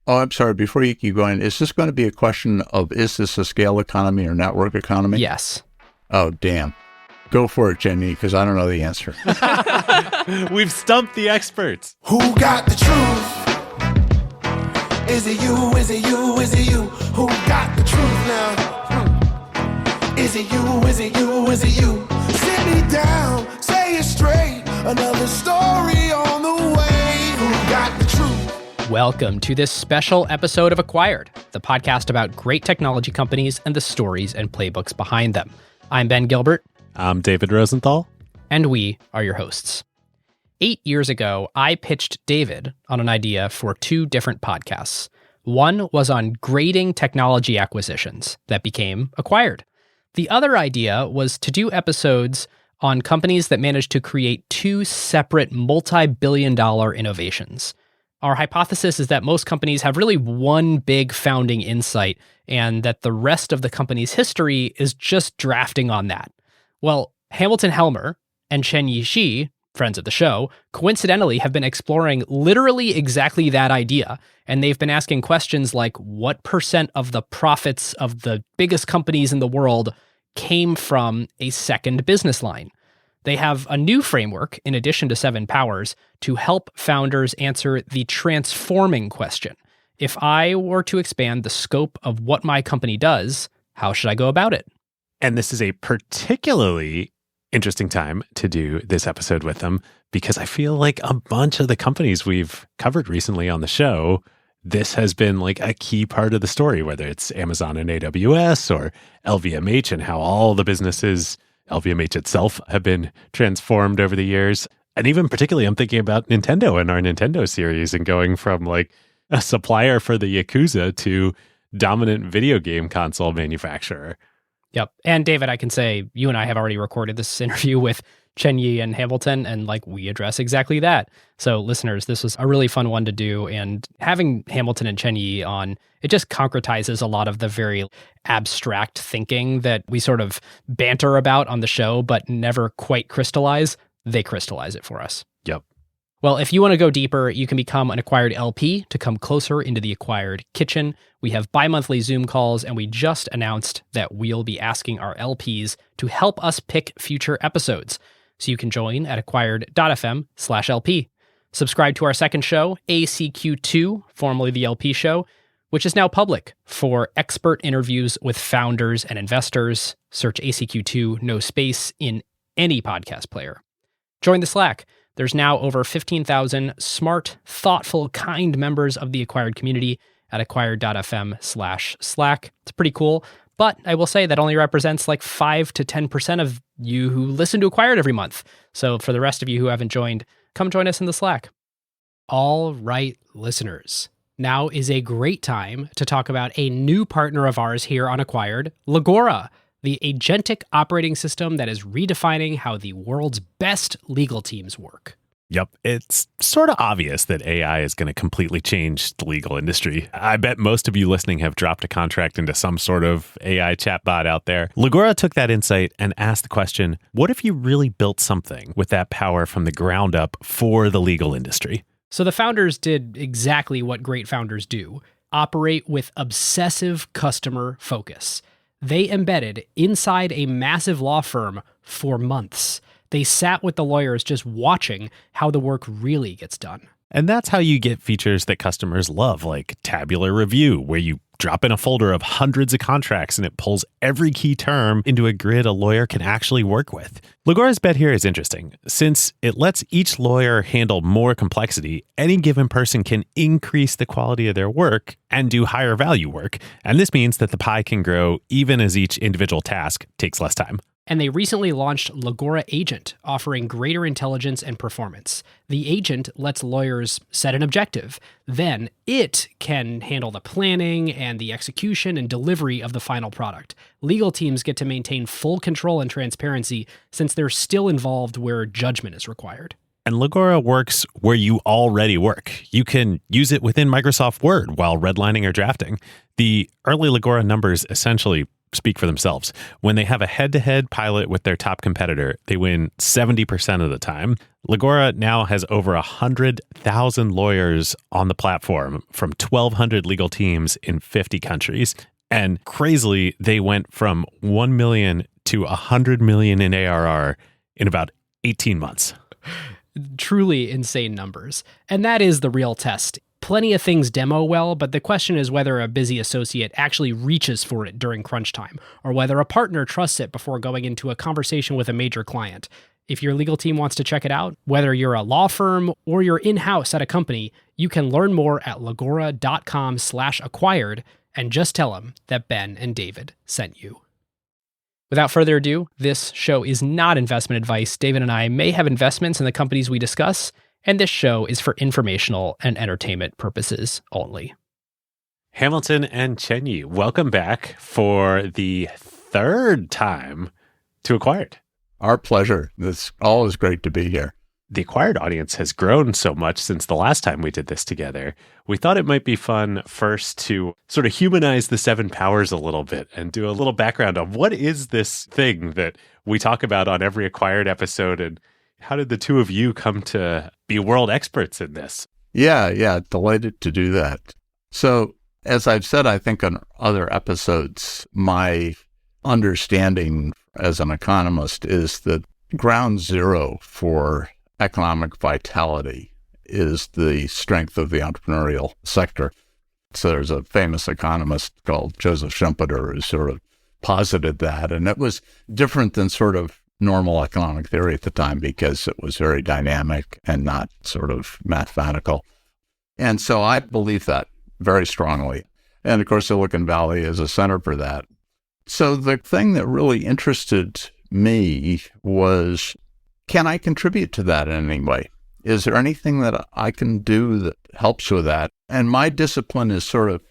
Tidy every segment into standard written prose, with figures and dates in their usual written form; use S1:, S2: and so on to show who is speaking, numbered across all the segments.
S1: Oh, I'm sorry. Before you keep going, is this going to be a question of, is this a scale economy or network economy?
S2: Yes.
S1: Oh, damn. Go for it, Chenyi, because I don't know the answer.
S3: We've stumped the experts.
S4: Who got the truth? Is it you? Is it you? Is it you? Who got the truth now? Is it you? Is it you? Is it you? Sit me down, say it straight. Another story on the way. Who got the truth?
S2: Welcome to this special episode of Acquired, the podcast about great technology companies and the stories and playbooks behind them. I'm Ben Gilbert.
S3: I'm David Rosenthal.
S2: And we are your hosts. 8 years ago, I pitched David on an idea for 2 different podcasts. One was on grading technology acquisitions that became Acquired. The other idea was to do episodes on companies that managed to create 2 separate multi-billion-dollar innovations. Our hypothesis is that most companies have really one big founding insight, and that the rest of the company's history is just drafting on that. Well, Hamilton Helmer and Chenyi, friends of the show, coincidentally have been exploring literally exactly that idea, and they've been asking questions like, what % of the profits of the biggest companies in the world came from a second business line? They have a new framework, in addition to 7 powers, to help founders answer the transforming question. If I were to expand the scope of what my company does, how should I go about it?
S3: And this is a particularly interesting time to do this episode with them, because I feel like a bunch of the companies we've covered recently on the show, this has been like a key part of the story, whether it's Amazon and AWS or LVMH and how all the businesses, LVMH itself, have been transformed over the years. And even particularly, I'm thinking about Nintendo and our Nintendo series and going from like a supplier for the Yakuza to dominant video game console manufacturer.
S2: Yep. And David, I can say you and I have already recorded this interview with Chenyi and Hamilton, and we address exactly that. So listeners, this was a really fun one to do, and having Hamilton and Chenyi on, it just concretizes a lot of the very abstract thinking that we sort of banter about on the show, but never quite crystallize. They crystallize it for us.
S3: Yep.
S2: Well, if you want to go deeper, you can become an Acquired LP to come closer into the Acquired kitchen. We have bi-monthly Zoom calls, and we just announced that we'll be asking our LPs to help us pick future episodes. So you can join at acquired.fm/LP. Subscribe to our second show, ACQ2, formerly the LP show, which is now public, for expert interviews with founders and investors. Search ACQ2, no space, in any podcast player. Join the Slack. There's now over 15,000 smart, thoughtful, kind members of the Acquired community at acquired.fm/Slack. It's pretty cool, but I will say that only represents 5 to 10% of you who listen to Acquired every month. So for the rest of you who haven't joined, come join us in the Slack. All right, listeners. Now is a great time to talk about a new partner of ours here on Acquired, Legora, the agentic operating system that is redefining how the world's best legal teams work.
S3: Yep. It's sort of obvious that AI is going to completely change the legal industry. I bet most of you listening have dropped a contract into some sort of AI chatbot out there. Legora took that insight and asked the question, what if you really built something with that power from the ground up for the legal industry?
S2: So the founders did exactly what great founders do: operate with obsessive customer focus. They embedded inside a massive law firm for months. They sat with the lawyers just watching how the work really gets done.
S3: And that's how you get features that customers love, like tabular review, where you drop in a folder of hundreds of contracts and it pulls every key term into a grid a lawyer can actually work with. Legora's bet here is interesting. Since it lets each lawyer handle more complexity, any given person can increase the quality of their work and do higher value work. And this means that the pie can grow even as each individual task takes less time.
S2: And they recently launched Legora Agent, offering greater intelligence and performance. The agent lets lawyers set an objective. Then it can handle the planning and the execution and delivery of the final product. Legal teams get to maintain full control and transparency, since they're still involved where judgment is required.
S3: And Legora works where you already work. You can use it within Microsoft Word while redlining or drafting. The early Legora numbers essentially speak for themselves. When they have a head-to-head pilot with their top competitor, they win 70% of the time. Legora now has over 100,000 lawyers on the platform from 1,200 legal teams in 50 countries. And crazily, they went from 1 million to 100 million in ARR in about 18 months.
S2: Truly insane numbers. And that is the real test. Plenty of things demo well, but the question is whether a busy associate actually reaches for it during crunch time, or whether a partner trusts it before going into a conversation with a major client. If your legal team wants to check it out, whether you're a law firm or you're in-house at a company, you can learn more at legora.com/acquired and just tell them that Ben and David sent you. Without further ado, this show is not investment advice. David and I may have investments in the companies we discuss, and this show is for informational and entertainment purposes only.
S3: Hamilton and Chenyi, welcome back for the third time to Acquired.
S1: Our pleasure. It's always great to be here.
S3: The Acquired audience has grown so much since the last time we did this together. We thought it might be fun first to sort of humanize the 7 powers a little bit and do a little background on what is this thing that we talk about on every Acquired episode, and how did the two of you come to be world experts in this?
S1: Yeah, delighted to do that. So, as I've said, I think on other episodes, my understanding as an economist is that ground zero for economic vitality is the strength of the entrepreneurial sector. So there's a famous economist called Joseph Schumpeter who sort of posited that, and it was different than sort of normal economic theory at the time because it was very dynamic and not sort of mathematical. And so I believe that very strongly. And of course, Silicon Valley is a center for that. So the thing that really interested me was, can I contribute to that in any way? Is there anything that I can do that helps with that? And my discipline is sort of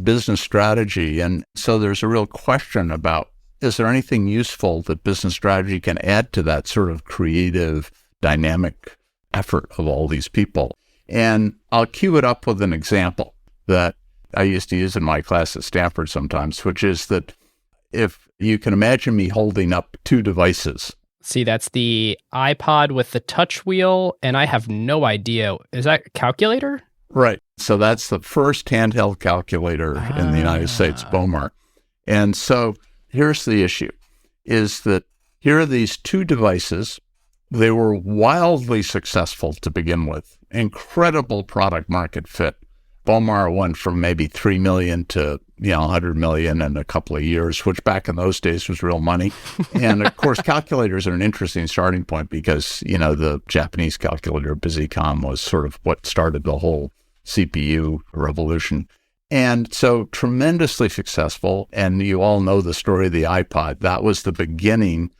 S1: business strategy. And so there's a real question about, is there anything useful that business strategy can add to that sort of creative, dynamic effort of all these people? And I'll cue it up with an example that I used to use in my class at Stanford sometimes, which is that if you can imagine me holding up 2 devices.
S2: See, that's the iPod with the touch wheel, and I have no idea. Is that a calculator?
S1: Right. So that's the first handheld calculator in the United States, Bomar. And so here's the issue, is that here are these 2 devices. They were wildly successful to begin with. Incredible product market fit. Bomar went from maybe 3 million to 100 million in a couple of years, which back in those days was real money. And of course, calculators are an interesting starting point because, the Japanese calculator, BusyCom, was sort of what started the whole CPU revolution. And so tremendously successful. And you all know the story of the iPod. That was the beginning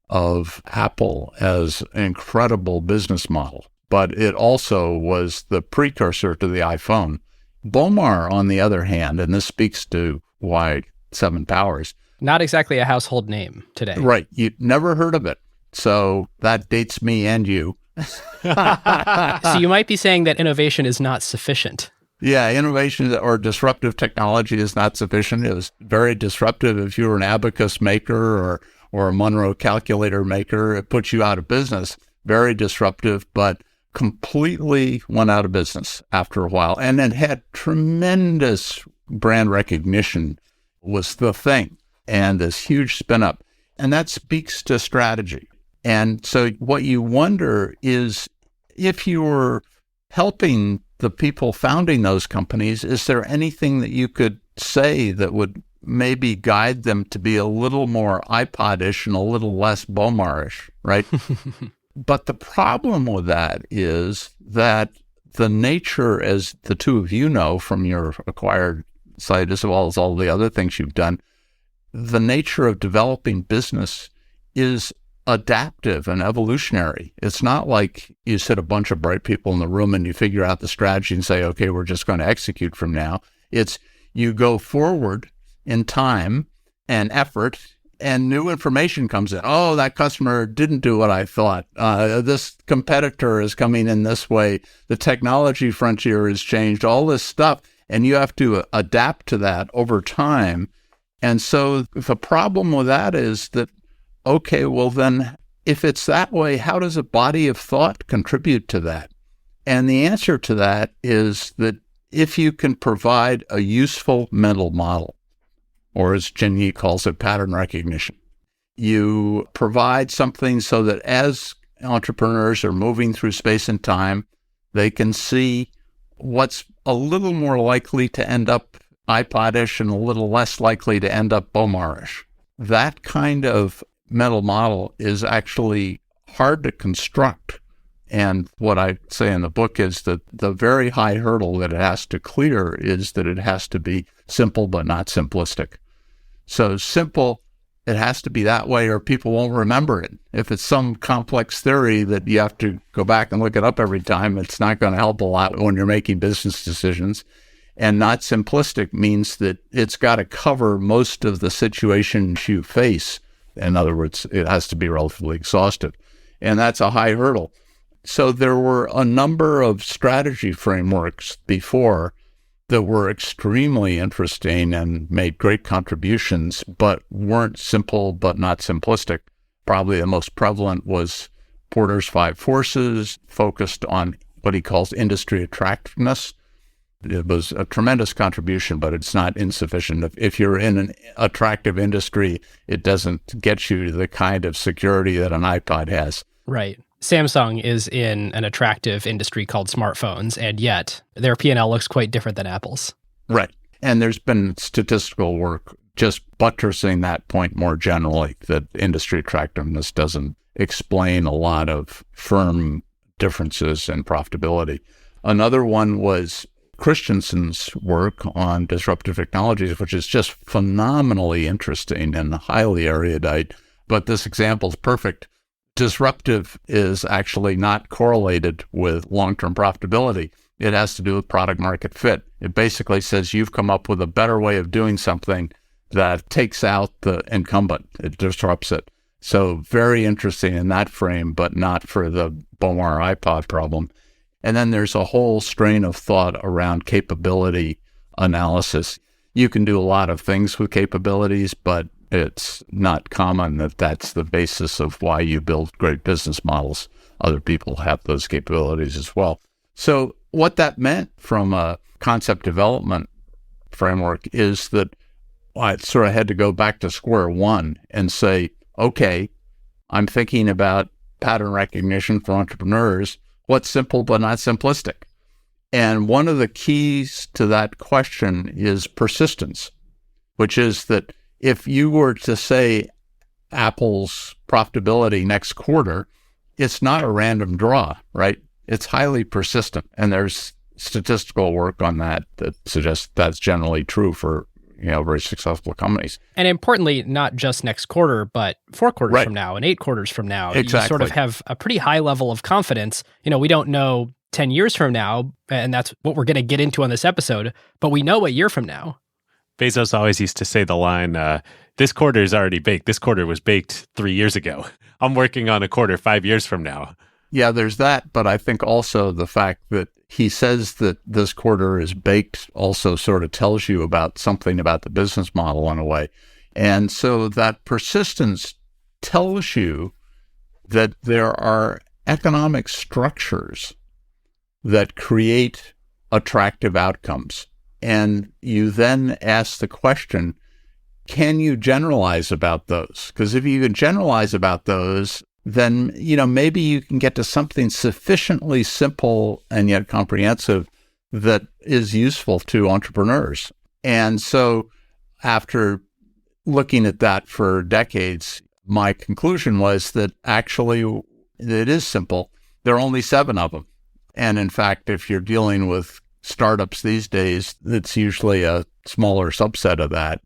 S1: of Apple as an incredible business model. But it also was the precursor to the iPhone. Bomar, on the other hand, and this speaks to why 7 powers.
S2: Not exactly a household name today.
S1: Right. You've never heard of it. So that dates me and you.
S2: So you might be saying that innovation is not sufficient.
S1: Yeah, innovation or disruptive technology is not sufficient. It was very disruptive if you were an abacus maker or a Monroe calculator maker. It puts you out of business. Very disruptive, but completely went out of business after a while. And it had tremendous brand recognition was the thing, and this huge spin up. And that speaks to strategy. And so what you wonder is, if you were helping the people founding those companies, is there anything that you could say that would maybe guide them to be a little more iPod-ish and a little less Bomar-ish, right? But the problem with that is that the nature, as the two of you know from your Acquired site, as well as all the other things you've done, the nature of developing business is adaptive and evolutionary. It's not like you sit a bunch of bright people in the room and you figure out the strategy and say, okay, we're just going to execute from now. It's you go forward in time and effort, and new information comes in. Oh, that customer didn't do what I thought. This competitor is coming in this way. The technology frontier has changed, all this stuff. And you have to adapt to that over time And so the problem with that is that, okay, well then, if it's that way, how does a body of thought contribute to that? And the answer to that is that if you can provide a useful mental model, or as Chenyi calls it, pattern recognition, you provide something so that as entrepreneurs are moving through space and time, they can see what's a little more likely to end up iPod-ish and a little less likely to end up Bomar-ish. That kind of mental model is actually hard to construct. And what I say in the book is that the very high hurdle that it has to clear is that it has to be simple but not simplistic. So simple, it has to be that way or people won't remember it. If it's some complex theory that you have to go back and look it up every time, it's not going to help a lot when you're making business decisions. And not simplistic means that it's got to cover most of the situations you face. In other words, it has to be relatively exhaustive. And that's a high hurdle. So there were a number of strategy frameworks before that were extremely interesting and made great contributions, but weren't simple but not simplistic. Probably the most prevalent was Porter's 5 Forces, focused on what he calls industry attractiveness. It was a tremendous contribution, but it's not insufficient. If you're in an attractive industry, it doesn't get you the kind of security that an iPod has.
S2: Right. Samsung is in an attractive industry called smartphones, and yet their P&L looks quite different than Apple's.
S1: Right. And there's been statistical work just buttressing that point more generally, that industry attractiveness doesn't explain a lot of firm differences in profitability. Another one was Christensen's work on disruptive technologies, which is just phenomenally interesting and highly erudite. But this example is perfect. Disruptive is actually not correlated with long-term profitability. It has to do with product market fit. It basically says you've come up with a better way of doing something that takes out the incumbent. It disrupts it. So very interesting in that frame, but not for the Bomar iPod problem. And then there's a whole strain of thought around capability analysis. You can do a lot of things with capabilities, but it's not common that that's the basis of why you build great business models. Other people have those capabilities as well. So what that meant from a concept development framework is that I sort of had to go back to square one and say, okay, I'm thinking about pattern recognition for entrepreneurs. What's simple but not simplistic? And one of the keys to that question is persistence, which is that if you were to say Apple's profitability next quarter, it's not a random draw, right? It's highly persistent. And there's statistical work on that suggests that's generally true for very successful companies.
S2: And importantly, not just next quarter, but 4 quarters
S1: Right.
S2: from now and 8 quarters from now.
S1: Exactly.
S2: You sort of have a pretty high level of confidence. We don't know 10 years from now, and that's what we're going to get into on this episode, but we know a year from now.
S3: Bezos always used to say the line, this quarter is already baked. This quarter was baked 3 years ago. I'm working on a quarter 5 years from now.
S1: Yeah, there's that. But I think also the fact that he says that this quarter is baked also sort of tells you about something about the business model in a way. And so that persistence tells you that there are economic structures that create attractive outcomes. And you then ask the question, can you generalize about those? Because if you can generalize about those, then, maybe you can get to something sufficiently simple and yet comprehensive that is useful to entrepreneurs. And so after looking at that for decades, my conclusion was that actually it is simple. There are only 7 of them. And in fact, if you're dealing with startups these days, it's usually a smaller subset of that.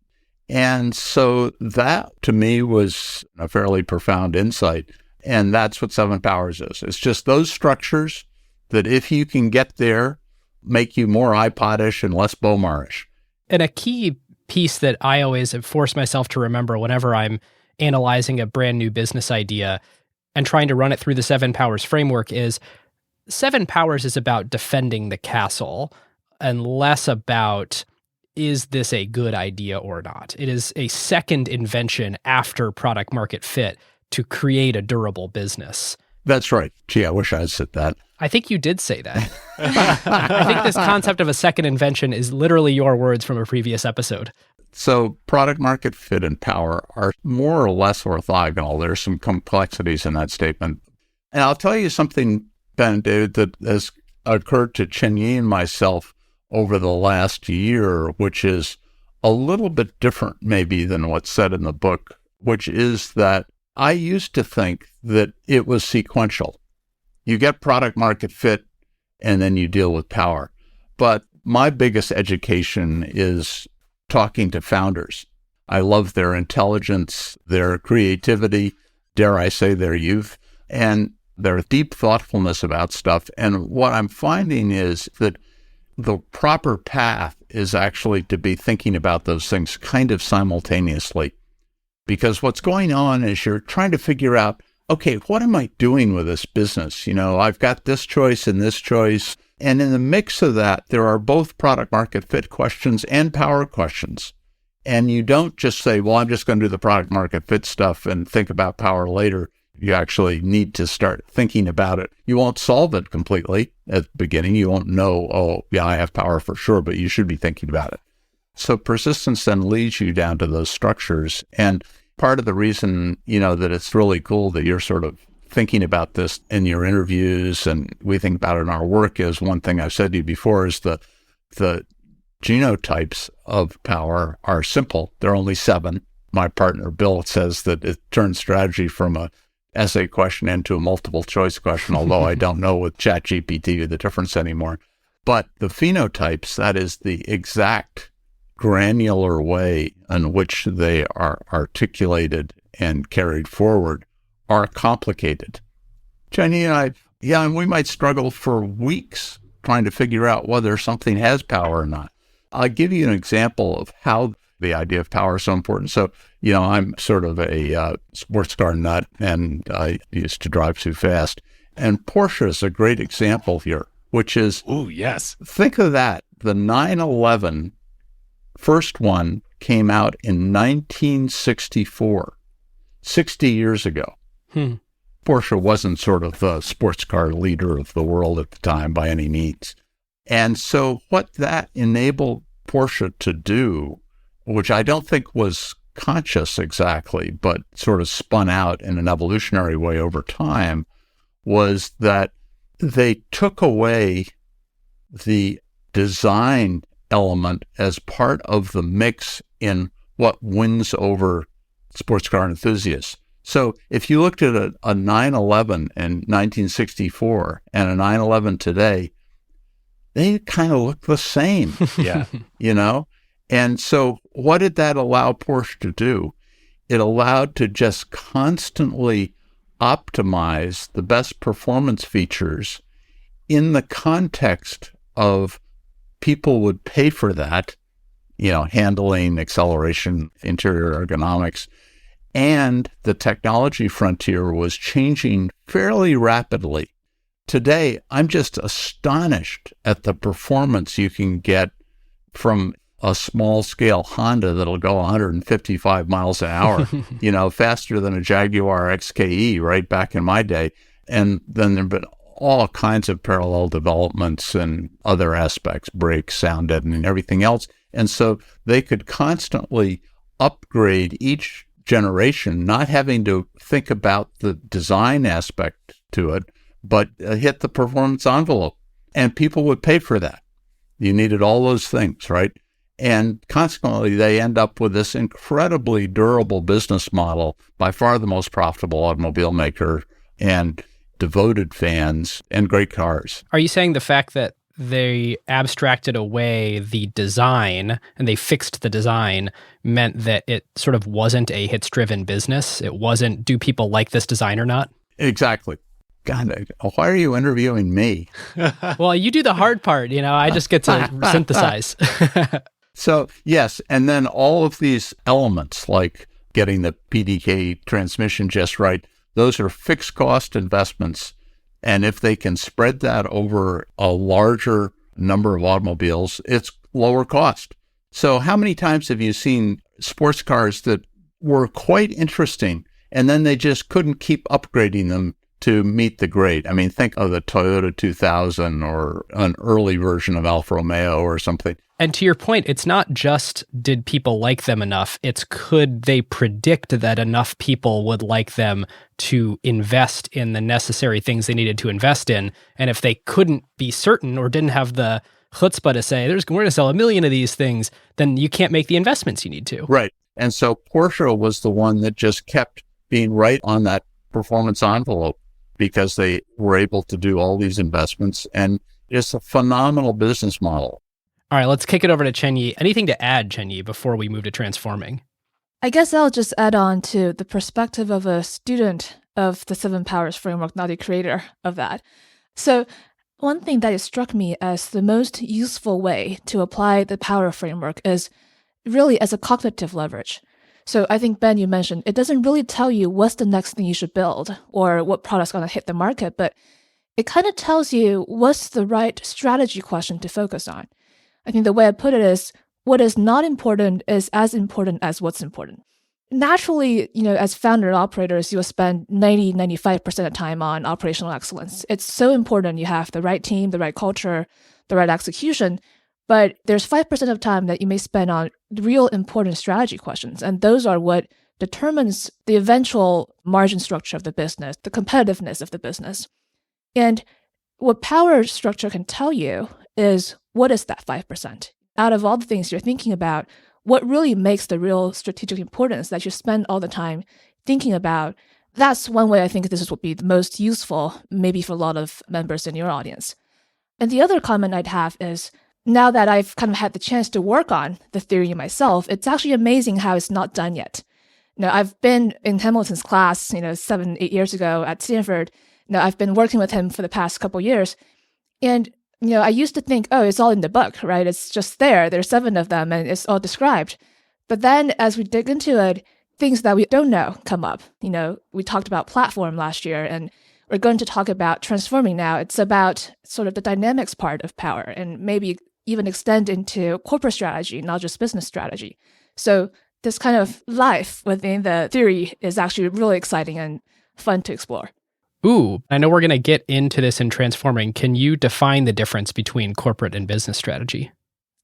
S1: And so that to me was a fairly profound insight. And that's what 7 Powers is. It's just those structures that if you can get there, make you more iPod-ish and less Bomar-ish.
S2: And a key piece that I always have forced myself to remember whenever I'm analyzing a brand new business idea and trying to run it through the 7 Powers framework is 7 Powers is about defending the castle and less about is this a good idea or not? It is a second invention after product market fit to create a durable business.
S1: That's right. Gee, I wish I had said that.
S2: I think you did say that. I think this concept of a second invention is literally your words from a previous episode.
S1: So product market fit and power are more or less orthogonal. There's some complexities in that statement. And I'll tell you something, Ben, David, that has occurred to Chenyi and myself over the last year, which is a little bit different maybe than what's said in the book, which is that I used to think that it was sequential. You get product market fit and then you deal with power. But my biggest education is talking to founders. I love their intelligence, their creativity, dare I say their youth, and their deep thoughtfulness about stuff. And what I'm finding is that the proper path is actually to be thinking about those things kind of simultaneously. Because what's going on is you're trying to figure out, okay, what am I doing with this business? I've got this choice and this choice. And in the mix of that, there are both product market fit questions and power questions. And you don't just say, well, I'm just going to do the product market fit stuff and think about power later. You actually need to start thinking about it. You won't solve it completely at the beginning. You won't know, oh, yeah, I have power for sure, but you should be thinking about it. So persistence then leads you down to those structures. And part of the reason, that it's really cool that you're sort of thinking about this in your interviews and we think about it in our work is one thing I've said to you before is the genotypes of power are simple. There are only 7. My partner, Bill, says that it turns strategy from a essay question into a multiple choice question, although I don't know with ChatGPT the difference anymore. But the phenotypes, that is the exact granular way in which they are articulated and carried forward, are complicated. Chenyi and I, and we might struggle for weeks trying to figure out whether something has power or not. I'll give you an example of how the idea of power is so important. So, I'm sort of a sports car nut, and I used to drive too fast. And Porsche is a great example here, which is,
S3: oh, yes.
S1: Think of that. The 911 first one came out in 1964, 60 years ago. Porsche wasn't sort of the sports car leader of the world at the time by any means. And so what that enabled Porsche to do, which I don't think was conscious exactly, but sort of spun out in an evolutionary way over time, was that they took away the design element as part of the mix in what wins over sports car enthusiasts. So if you looked at a 911 in 1964 and a 911 today, they kind of look the same.
S3: Yeah.
S1: And so what did that allow Porsche to do? It allowed to just constantly optimize the best performance features in the context of people would pay for that, handling, acceleration, interior ergonomics. And the technology frontier was changing fairly rapidly. Today, I'm just astonished at the performance you can get from a small-scale Honda that'll go 155 miles an hour, faster than a Jaguar XKE right back in my day. And then there have been all kinds of parallel developments and other aspects, brakes, sound deadening, everything else. And so they could constantly upgrade each generation, not having to think about the design aspect to it, but hit the performance envelope. And people would pay for that. You needed all those things, right? And consequently, they end up with this incredibly durable business model, by far the most profitable automobile maker, and devoted fans and great cars.
S2: Are you saying the fact that they abstracted away the design and they fixed the design meant that it sort of wasn't a hits-driven business? It wasn't, do people like this design or not?
S1: Exactly. God, why are you interviewing me?
S2: Well, you do the hard part, I just get to synthesize.
S1: So, yes, and then all of these elements, like getting the PDK transmission just right, those are fixed cost investments. And if they can spread that over a larger number of automobiles, it's lower cost. So how many times have you seen sports cars that were quite interesting and then they just couldn't keep upgrading them to meet the grade? I mean, think of the Toyota 2000 or an early version of Alfa Romeo or something.
S2: And to your point, it's not just did people like them enough, it's could they predict that enough people would like them to invest in the necessary things they needed to invest in. And if they couldn't be certain or didn't have the chutzpah to say, we're going to sell 1 million of these things, then you can't make the investments you need to.
S1: Right. And so Porsche was the one that just kept being right on that performance envelope because they were able to do all these investments. And it's a phenomenal business model.
S2: All right, let's kick it over to Chenyi. Anything to add, Chenyi, before we move to transforming?
S5: I guess I'll just add on to the perspective of a student of the 7 Powers framework, not a creator of that. So one thing that struck me as the most useful way to apply the Power framework is really as a cognitive leverage. So I think, Ben, you mentioned it doesn't really tell you what's the next thing you should build or what product's going to hit the market, but it kind of tells you what's the right strategy question to focus on. I think the way I put it is, what is not important is as important as what's important. Naturally, as founder and operators, you'll spend 95% of the time on operational excellence. It's so important you have the right team, the right culture, the right execution, but there's 5% of time that you may spend on real important strategy questions. And those are what determines the eventual margin structure of the business, the competitiveness of the business. And what Power structure can tell you is, what is that 5%? Out of all the things you're thinking about, what really makes the real strategic importance that you spend all the time thinking about? That's one way I think this would be the most useful, maybe for a lot of members in your audience. And the other comment I'd have is, now that I've kind of had the chance to work on the theory myself, it's actually amazing how it's not done yet. I've been in Hamilton's class, 7, 8 years ago at Stanford. I've been working with him for the past couple years. And I used to think, it's all in the book, right? It's just there. There's 7 of them and it's all described. But then as we dig into it, things that we don't know come up. We talked about platform last year, and we're going to talk about transforming now. It's about sort of the dynamics part of Power and maybe even extend into corporate strategy, not just business strategy. So this kind of life within the theory is actually really exciting and fun to explore.
S2: Ooh, I know we're going to get into this in transforming. Can you define the difference between corporate and business strategy?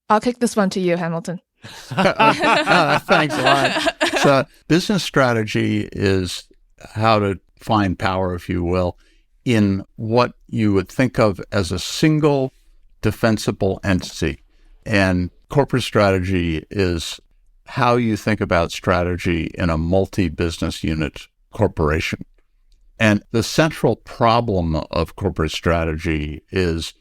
S5: I'll kick this one to you, Hamilton.
S1: Thanks a lot. So business strategy is how to find power, if you will, in what you would think of as a single defensible entity. And corporate strategy is how you think about strategy in a multi-business unit corporation. And the central problem of corporate strategy is,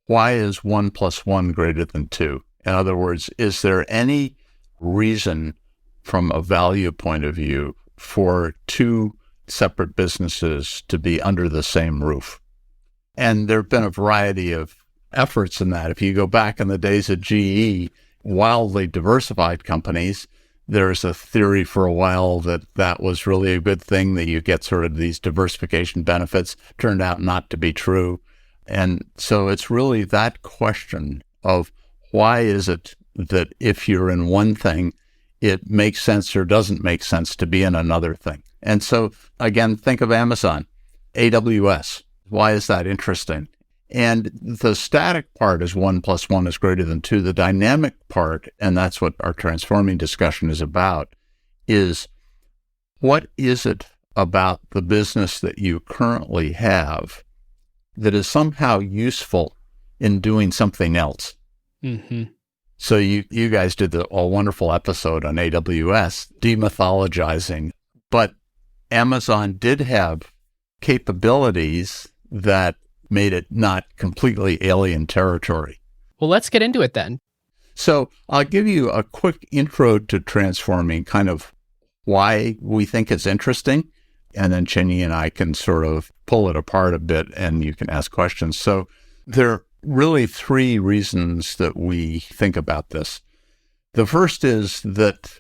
S1: why is 1 + 1 greater than 2? In other words, is there any reason from a value point of view for 2 separate businesses to be under the same roof? And there have been a variety of efforts in that. If you go back in the days of GE, wildly diversified companies, there's a theory for a while that that was really a good thing, that you get sort of these diversification benefits. Turned out not to be true. And so it's really that question of, why is it that if you're in one thing, it makes sense or doesn't make sense to be in another thing? And so, again, think of Amazon, AWS. Why is that interesting? And the static part is 1 + 1 is greater than 2. The dynamic part, and that's what our transforming discussion is about, is what is it about the business that you currently have that is somehow useful in doing something else?
S2: Mm-hmm.
S1: So you guys did a wonderful episode on AWS, demythologizing, but Amazon did have capabilities that made it not completely alien territory.
S2: Well, let's get into it then.
S1: So I'll give you a quick intro to transforming, kind of why we think it's interesting, and then Chenyi and I can sort of pull it apart a bit and you can ask questions. So there are really 3 reasons that we think about this. The first is that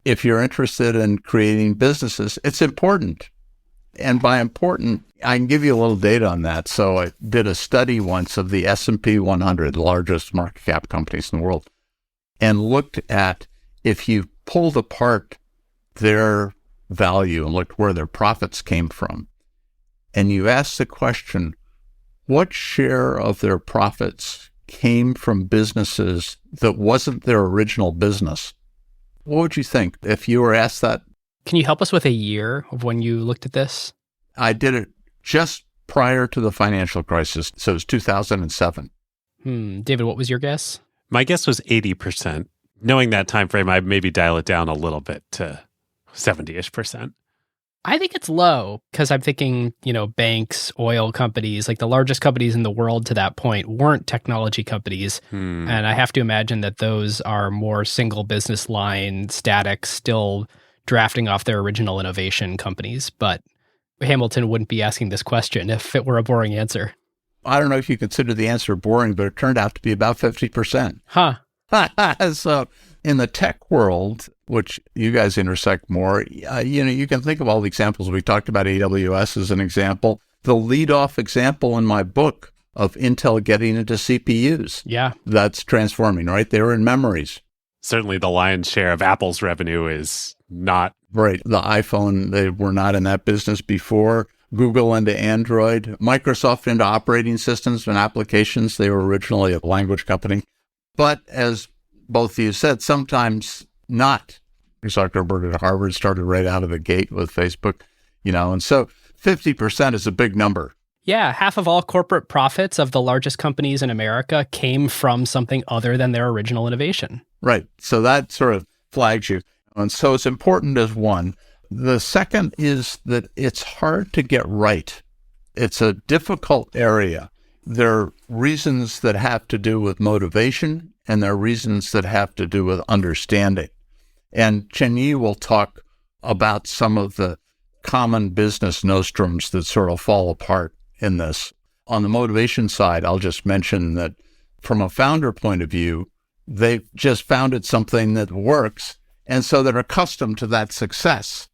S1: if you're interested in creating businesses, it's important. And by important, I can give you a little data on that. So I did a study once of the S&P 100, largest market cap companies in the world. and looked at, if you pulled apart their value and looked where their profits came from, and you asked the question, what share of their profits came from businesses that wasn't their original business? What would you think if you were asked that?
S2: Can you help us with a year of when you looked at this?
S1: I did it just prior to the financial crisis, so it was 2007.
S2: David, what was your guess?
S3: My guess was 80%. Knowing that time frame, I'd maybe dial it down a little bit to 70-ish%.
S2: I think it's low because I'm thinking, banks, oil companies, like the largest companies in the world to that point weren't technology companies. And I have to imagine that those are more single business line, static, still drafting off their original innovation companies. But Hamilton wouldn't be asking this question if it were a boring answer.
S1: I don't know if you consider the answer boring, but it turned out to be about 50%.
S2: Huh.
S1: So in the tech world, which you guys intersect more, you can think of all the examples. We talked about AWS as an example. The lead-off example in my book of Intel getting into CPUs.
S2: Yeah.
S1: That's transforming, right? They were in memories.
S3: Certainly the lion's share of Apple's revenue is not.
S1: Right. The iPhone, they were not in that business before. Google into Android. Microsoft into operating systems and applications. They were originally a language company. But as both of you said, sometimes not. Zuckerberg at Harvard started right out of the gate with Facebook, and so 50% is a big number.
S2: Yeah, half of all corporate profits of the largest companies in America came from something other than their original innovation.
S1: Right. So that sort of flags you. And so it's important as one. The second is that it's hard to get right. It's a difficult area. There are reasons that have to do with motivation, and there are reasons that have to do with understanding. And Chenyi will talk about some of the common business nostrums that sort of fall apart in this. On the motivation side, I'll just mention that from a founder point of view, they've just founded something that works, and so they're accustomed to that success.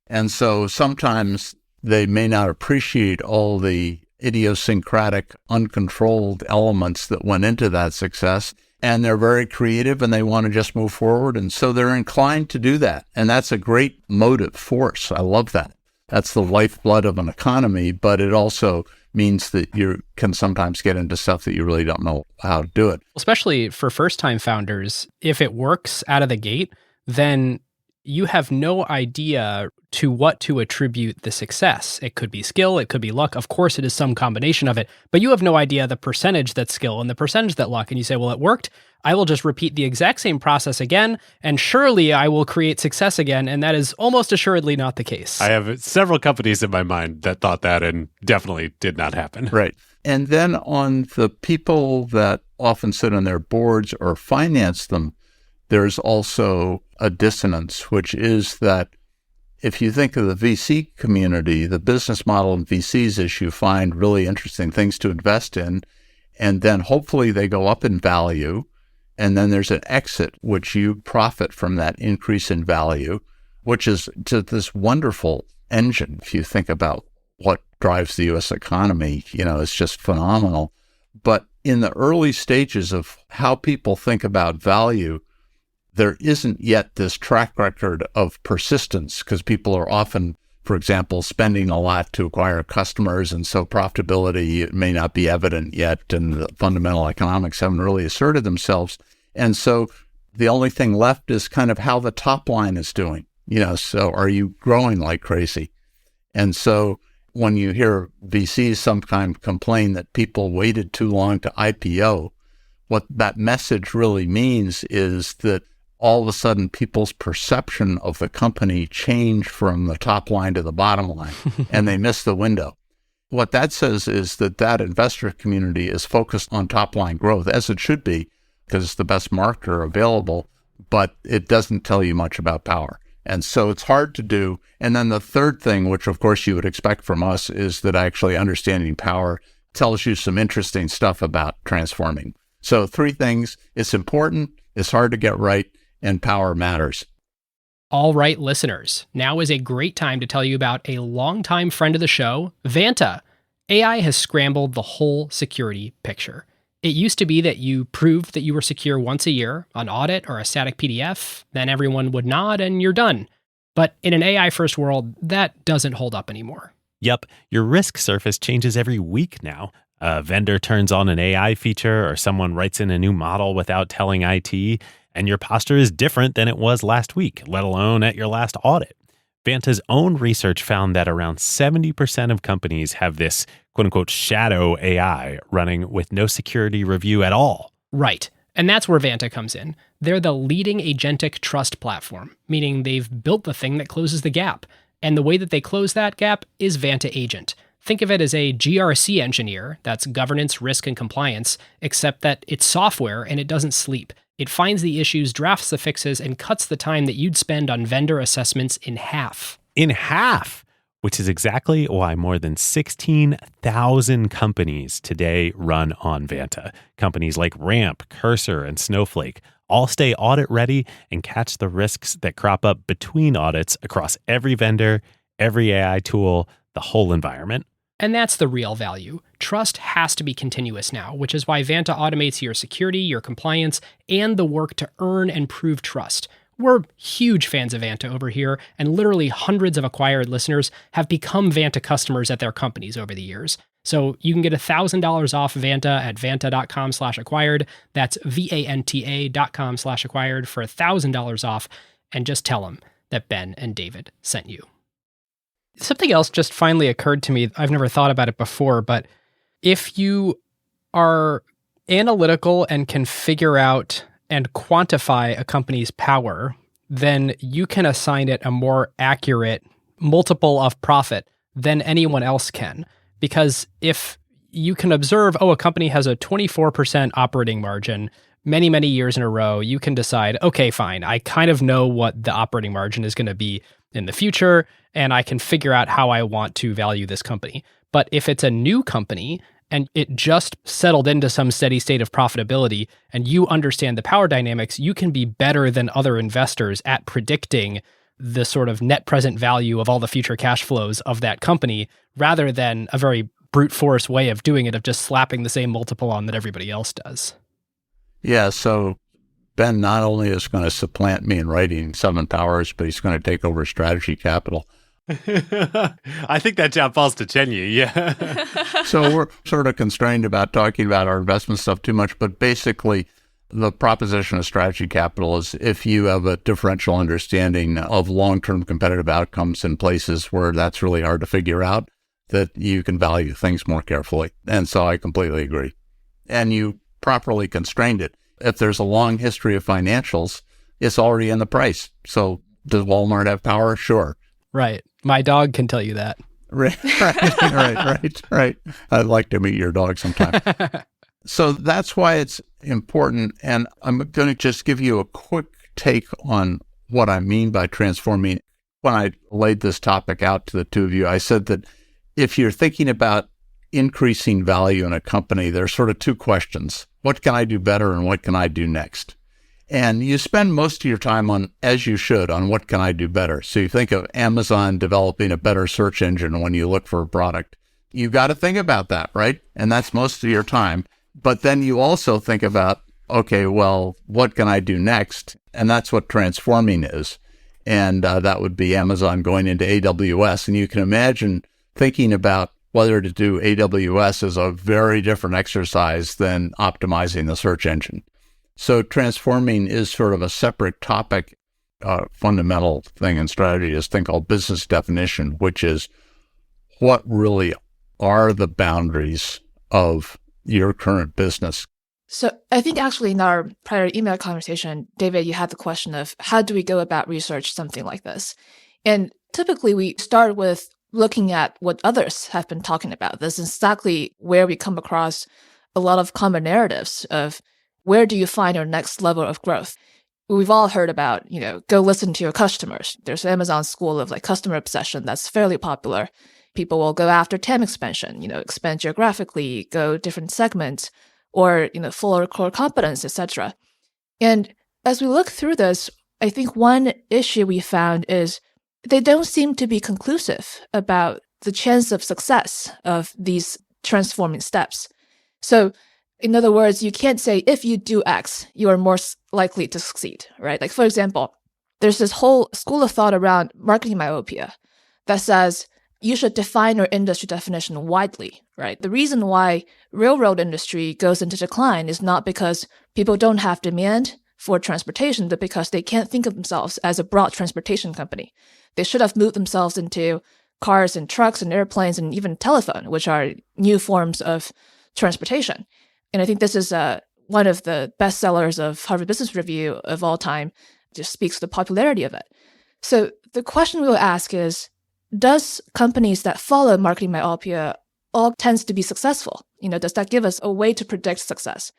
S1: And so sometimes they may not appreciate all the idiosyncratic, uncontrolled elements that went into that success. And they're very creative and they want to just move forward. And so they're inclined to do that. And that's a great motive force. I love that. That's the lifeblood of an economy, but it also means that you can sometimes get into stuff that you really don't know how to do it.
S2: Especially for first-time founders, if it works out of the gate, then you have no idea to what to attribute the success. It could be skill, it could be luck. Of course, it is some combination of it, but you have no idea the percentage that's skill and the percentage that luck. And you say, well, it worked. I will just repeat the exact same process again, and surely I will create success again. And that is almost assuredly not the case.
S3: I have several companies in my mind that thought that and definitely did not happen.
S1: Right. And then on the people that often sit on their boards or finance them, there's also a dissonance, which is that if you think of the VC community, the business model in VCs is you find really interesting things to invest in, and then hopefully they go up in value, and then there's an exit, which you profit from that increase in value, which is to this wonderful engine. If you think about what drives the U.S. economy, it's just phenomenal. But in the early stages of how people think about value, there isn't yet this track record of persistence because people are often, for example, spending a lot to acquire customers, and so profitability may not be evident yet, and the fundamental economics haven't really asserted themselves. And so the only thing left is kind of how the top line is doing. So are you growing like crazy? And so when you hear VCs sometimes complain that people waited too long to IPO, what that message really means is that all of a sudden people's perception of the company changed from the top line to the bottom line, and they missed the window. What that says is that investor community is focused on top line growth, as it should be, because it's the best marketer available, but it doesn't tell you much about power. And so it's hard to do. And then the third thing, which of course you would expect from us, is that actually understanding power tells you some interesting stuff about transforming. So 3 things: it's important, it's hard to get right, and power matters.
S2: All right, listeners, now is a great time to tell you about a longtime friend of the show, Vanta. AI has scrambled the whole security picture. It used to be that you proved that you were secure once a year on audit or a static PDF, then everyone would nod and you're done. But in an AI-first world, that doesn't hold up anymore.
S3: Yep, your risk surface changes every week now. A vendor turns on an AI feature or someone writes in a new model without telling IT, and your posture is different than it was last week, let alone at your last audit. Vanta's own research found that around 70% of companies have this quote-unquote shadow AI running with no security review at all.
S2: Right. And that's where Vanta comes in. They're the leading agentic trust platform, meaning they've built the thing that closes the gap. And the way that they close that gap is Vanta Agent. Think of it as a GRC engineer, that's governance, risk, and compliance, except that it's software and it doesn't sleep. It finds the issues, drafts the fixes, and cuts the time that you'd spend on vendor assessments in half.
S3: In half! Which is exactly why more than 16,000 companies today run on Vanta. Companies like Ramp, Cursor, and Snowflake all stay audit ready and catch the risks that crop up between audits across every vendor, every AI tool, the whole environment.
S2: And that's the real value. Trust has to be continuous now, which is why Vanta automates your security, your compliance, and the work to earn and prove trust. We're huge fans of Vanta over here, and literally hundreds of acquired listeners have become Vanta customers at their companies over the years. So you can get $1,000 off Vanta at vanta.com/acquired. That's VANTA.com/acquired for $1,000 off, and just tell them that Ben and David sent you. Something else just finally occurred to me. I've never thought about it before, but if you are analytical and can figure out and quantify a company's power, then you can assign it a more accurate multiple of profit than anyone else can. Because if you can observe, a company has a 24% operating margin many, many years in a row, you can decide, okay, fine, I kind of know what the operating margin is going to be in the future, and I can figure out how I want to value this company. But if it's a new company and it just settled into some steady state of profitability and you understand the power dynamics, you can be better than other investors at predicting the sort of net present value of all the future cash flows of that company, rather than a very brute force way of doing it, of just slapping the same multiple on that everybody else does.
S1: Yeah, so Ben not only is going to supplant me in writing 7 Powers, but he's going to take over Strategy Capital.
S3: I think that job falls to Chenyi, yeah.
S1: So we're sort of constrained about talking about our investment stuff too much, but basically the proposition of Strategy Capital is if you have a differential understanding of long-term competitive outcomes in places where that's really hard to figure out, that you can value things more carefully. And so I completely agree. And you properly constrained it. If there's a long history of financials, it's already in the price. So does Walmart have power? Sure.
S2: Right. My dog can tell you that.
S1: Right. I'd like to meet your dog sometime. So that's why it's important. And I'm going to just give you a quick take on what I mean by transforming. When I laid this topic out to the two of you, I said that if you're thinking about increasing value in a company, there's sort of 2 questions. What can I do better and what can I do next? And you spend most of your time on, as you should, on what can I do better. So you think of Amazon developing a better search engine when you look for a product. You got to think about that, right? And that's most of your time. But then you also think about, okay, well, what can I do next? And that's what transforming is. And that would be Amazon going into AWS. And you can imagine thinking about whether to do AWS is a very different exercise than optimizing the search engine. So transforming is sort of a separate topic. Fundamental thing in strategy is a thing called business definition, which is what really are the boundaries of your current business.
S5: So I think actually in our prior email conversation, David, you had the question of how do we go about research something like this? And typically we start with looking at what others have been talking about. This is exactly where we come across a lot of common narratives of where do you find your next level of growth? We've all heard about, go listen to your customers. There's Amazon's school of customer obsession that's fairly popular. People will go after TAM expansion, expand geographically, go different segments, or, fuller core competence, etc. And as we look through this, I think one issue we found is they don't seem to be conclusive about the chance of success of these transforming steps. So In other words, you can't say if you do X, you are more likely to succeed, right? Like, for example, there's this whole school of thought around marketing myopia that says you should define your industry definition widely, right? The reason why railroad industry goes into decline is not because people don't have demand for transportation, but because they can't think of themselves as a broad transportation company. They should have moved themselves into cars and trucks and airplanes and even telephone, which are new forms of transportation. And I think this is one of the best sellers of Harvard Business Review of all time. Just speaks to the popularity of it. So the question we will ask is, does companies that follow marketing myopia all tends to be successful? Does that give us a way to predict success?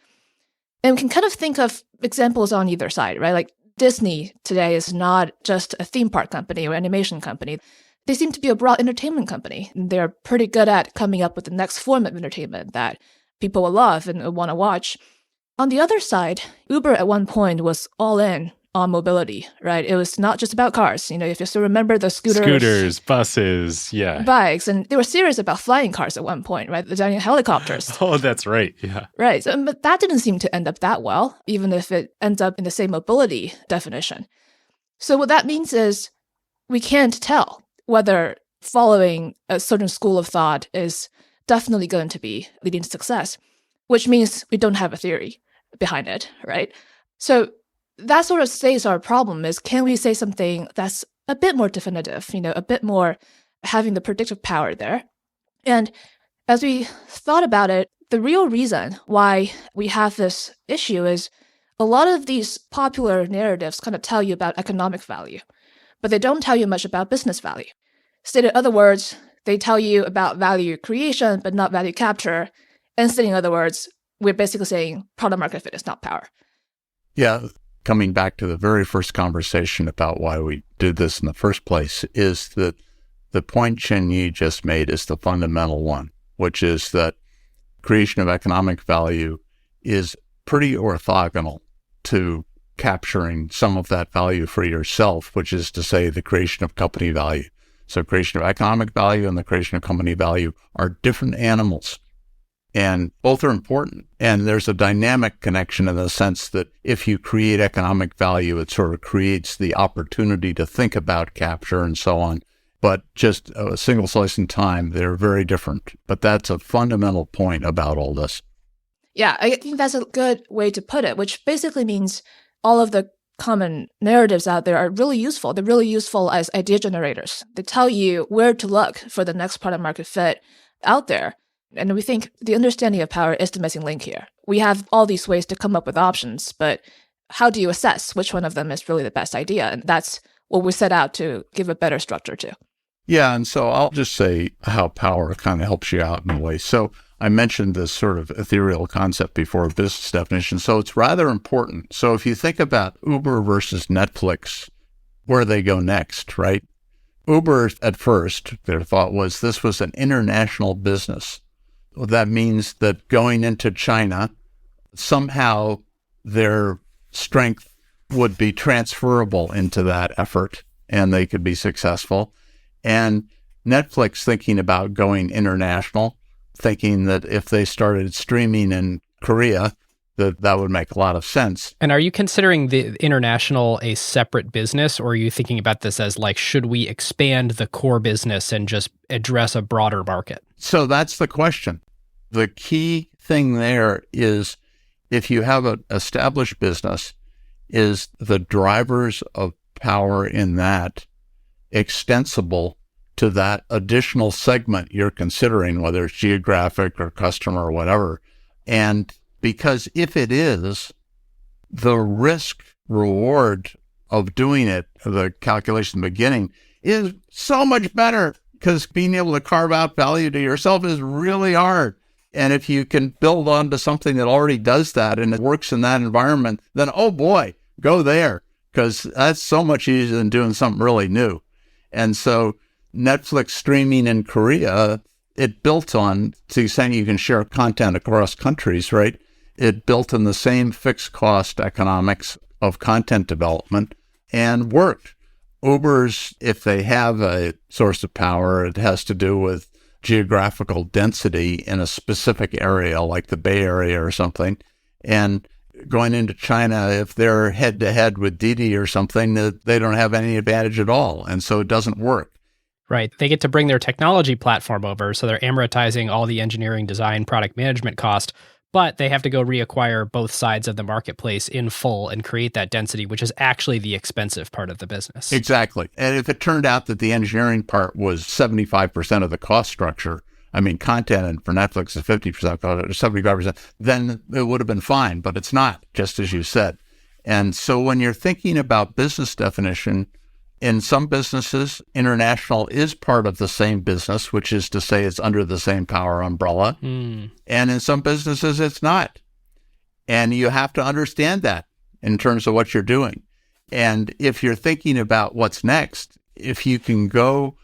S5: And we can kind of think of examples on either side, right? Like Disney today is not just a theme park company or animation company. They seem to be a broad entertainment company. They're pretty good at coming up with the next form of entertainment that people will love and want to watch. On the other side, Uber at one point was all in on mobility, right? It was not just about cars. If you still remember the
S3: scooters, buses,
S5: bikes, and they were serious about flying cars at one point, right? The giant helicopters.
S3: Oh, that's right. Yeah.
S5: Right. But that didn't seem to end up that well, even if it ends up in the same mobility definition. So what that means is we can't tell whether following a certain school of thought is definitely going to be leading to success, which means we don't have a theory behind it, right? So that sort of states our problem is, can we say something that's a bit more definitive, a bit more having the predictive power there? And as we thought about it, the real reason why we have this issue is a lot of these popular narratives kind of tell you about economic value, but they don't tell you much about business value. Stated in other words, they tell you about value creation, but not value capture. And stated in other words, we're basically saying product market fit is not power.
S1: Yeah. Coming back to the very first conversation about why we did this in the first place, is that the point Chenyi just made is the fundamental one, which is that creation of economic value is pretty orthogonal to capturing some of that value for yourself, which is to say the creation of company value. So creation of economic value and the creation of company value are different animals. And both are important. And there's a dynamic connection in the sense that if you create economic value, it sort of creates the opportunity to think about capture and so on. But just a single slice in time, they're very different. But that's a fundamental point about all this.
S5: Yeah, I think that's a good way to put it, which basically means all of the common narratives out there are really useful. They're really useful as idea generators. They tell you where to look for the next product market fit out there. And we think the understanding of power is the missing link here. We have all these ways to come up with options, but how do you assess which one of them is really the best idea? And that's what we set out to give a better structure to.
S1: Yeah, and so I'll just say how power kind of helps you out in a way. So I mentioned this sort of ethereal concept before, business definition. So it's rather important. So if you think about Uber versus Netflix, where they go next, right? Uber at first, their thought was this was an international business. Well, that means that going into China, somehow their strength would be transferable into that effort and they could be successful. And Netflix thinking about going international, thinking that if they started streaming in Korea, that would make a lot of sense.
S2: And are you considering the international a separate business, or are you thinking about this as like, should we expand the core business and just address a broader market?
S1: So that's the question. The key thing there is if you have an established business, is the drivers of power in that extensible to that additional segment you're considering, whether it's geographic or customer or whatever. And because if it is, the risk reward of doing it, the calculation in the beginning, is so much better because being able to carve out value to yourself is really hard. And if you can build onto something that already does that and it works in that environment, then, oh boy, go there, because that's so much easier than doing something really new. And so Netflix streaming in Korea, it built on, so you're saying you can share content across countries, right? It built in the same fixed cost economics of content development and worked. Uber's, if they have a source of power, it has to do with geographical density in a specific area like the Bay Area or something. And going into China, if they're head to head with Didi or something, they don't have any advantage at all. And so it doesn't work.
S2: Right. They get to bring their technology platform over, so they're amortizing all the engineering, design, product management cost, but they have to go reacquire both sides of the marketplace in full and create that density, which is actually the expensive part of the business.
S1: Exactly. And if it turned out that the engineering part was 75% of the cost structure, I mean, content for Netflix is 50% or 75%, then it would have been fine, but it's not, just as you said. And so when you're thinking about business definition, in some businesses, international is part of the same business, which is to say it's under the same power umbrella. And in some businesses, it's not. And you have to understand that in terms of what you're doing. And if you're thinking about what's next, if you can go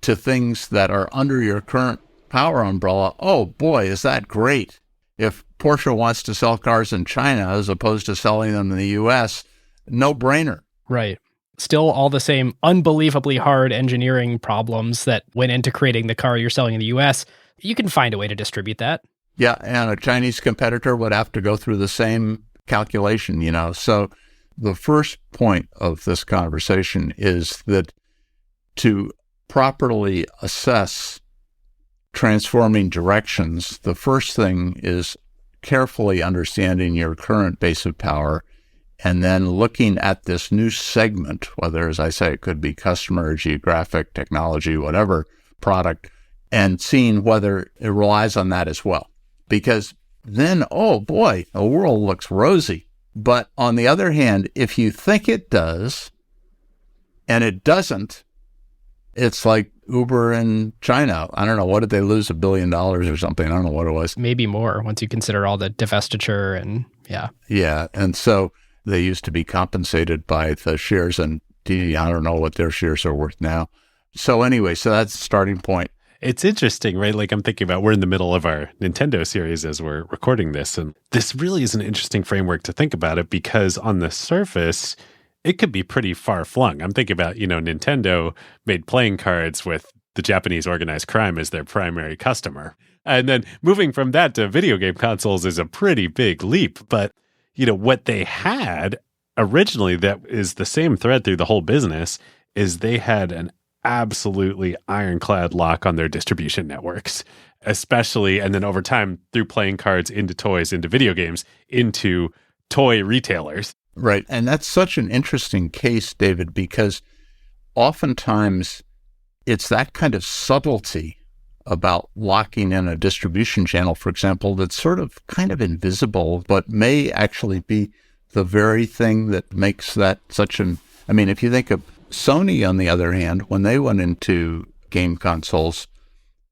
S1: to things that are under your current power umbrella, oh boy, is that great. If Porsche wants to sell cars in China as opposed to selling them in the US, no brainer.
S2: Right. Still all the same unbelievably hard engineering problems that went into creating the car you're selling in the US. You can find a way to distribute that.
S1: Yeah, and a Chinese competitor would have to go through the same calculation, So the first point of this conversation is that to properly assess transforming directions, the first thing is carefully understanding your current base of power and then looking at this new segment, whether, as I say, it could be customer, geographic, technology, whatever product, and seeing whether it relies on that as well. Because then, oh boy, the world looks rosy. But on the other hand, if you think it does and it doesn't, it's like Uber in China. I don't know, what did they lose, $1 billion or something? I don't know what it was.
S2: Maybe more once you consider all the divestiture and yeah.
S1: Yeah, and so they used to be compensated by the shares, and I don't know what their shares are worth now. So anyway, so that's the starting point.
S3: It's interesting, right? Like I'm thinking about, we're in the middle of our Nintendo series as we're recording this, and this really is an interesting framework to think about it because on the surface, it could be pretty far-flung. I'm thinking about, Nintendo made playing cards with the Japanese organized crime as their primary customer. And then moving from that to video game consoles is a pretty big leap, but what they had originally that is the same thread through the whole business is they had an absolutely ironclad lock on their distribution networks, especially, and then over time through playing cards into toys, into video games, into toy retailers.
S1: Right. And that's such an interesting case, David, because oftentimes it's that kind of subtlety about locking in a distribution channel, for example, that's sort of kind of invisible, but may actually be the very thing that makes that such an... I mean, if you think of Sony, on the other hand, when they went into game consoles,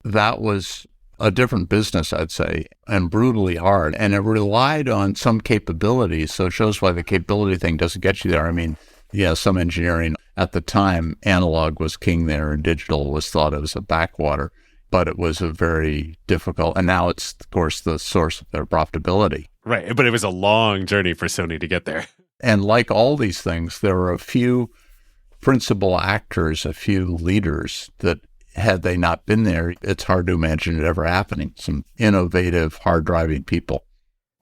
S1: that was a different business, I'd say, and brutally hard. And it relied on some capabilities. So it shows why the capability thing doesn't get you there. I mean, yeah, some engineering. At the time, analog was king there and digital was thought of as a backwater. But it was a very difficult, and now it's, of course, the source of their profitability.
S3: Right, but it was a long journey for Sony to get there.
S1: And like all these things, there are a few principal actors, a few leaders that, had they not been there, it's hard to imagine it ever happening. Some innovative, hard-driving people.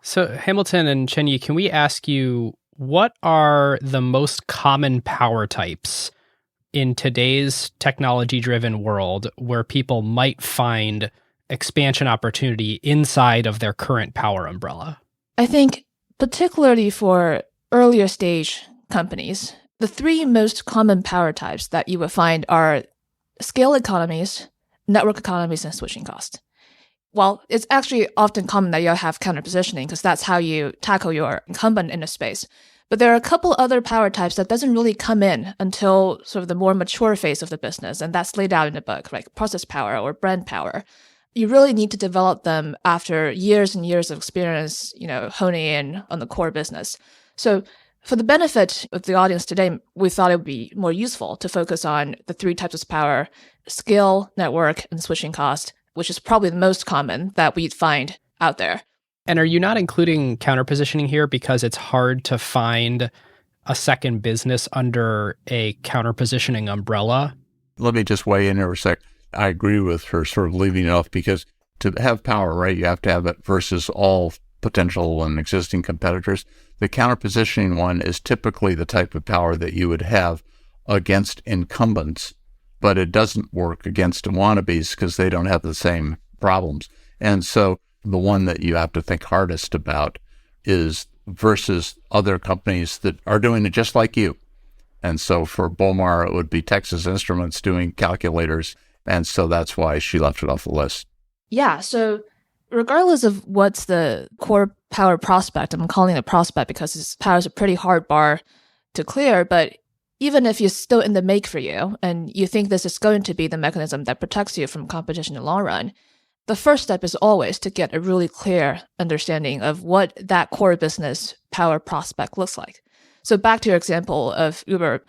S2: So Hamilton and Chenyi, can we ask you, what are the most common power types in today's technology-driven world where people might find expansion opportunity inside of their current power umbrella?
S5: I think particularly for earlier stage companies, the three most common power types that you would find are scale economies, network economies, and switching cost. Well, it's actually often common that you'll have counter-positioning because that's how you tackle your incumbent in a space. But there are a couple other power types that doesn't really come in until sort of the more mature phase of the business, and that's laid out in the book, like process power or brand power. You really need to develop them after years and years of experience, honing in on the core business. So for the benefit of the audience today, we thought it would be more useful to focus on the three types of power: scale, network, and switching cost, which is probably the most common that we'd find out there.
S2: And are you not including counter-positioning here because it's hard to find a second business under a counter-positioning umbrella?
S1: Let me just weigh in here for a sec. I agree with her sort of leaving it off because to have power, right, you have to have it versus all potential and existing competitors. The counterpositioning one is typically the type of power that you would have against incumbents, but it doesn't work against wannabes because they don't have the same problems. And so the one that you have to think hardest about is versus other companies that are doing it just like you. And so for Bomar, it would be Texas Instruments doing calculators. And so that's why she left it off the list.
S5: Yeah, so regardless of what's the core power prospect, I'm calling it prospect because this power is a pretty hard bar to clear, but even if you're still in the make for you and you think this is going to be the mechanism that protects you from competition in the long run, the first step is always to get a really clear understanding of what that core business power prospect looks like. So back to your example of Uber,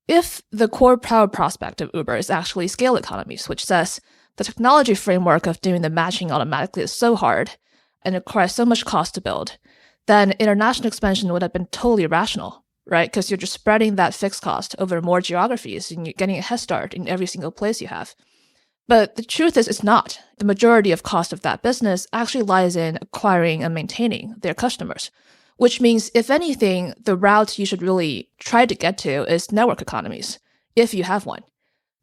S5: if the core power prospect of Uber is actually scale economies, which says the technology framework of doing the matching automatically is so hard and it requires so much cost to build, then international expansion would have been totally rational, right? Because you're just spreading that fixed cost over more geographies and you're getting a head start in every single place you have. But the truth is it's not. The majority of cost of that business actually lies in acquiring and maintaining their customers, which means, if anything, the route you should really try to get to is network economies, if you have one.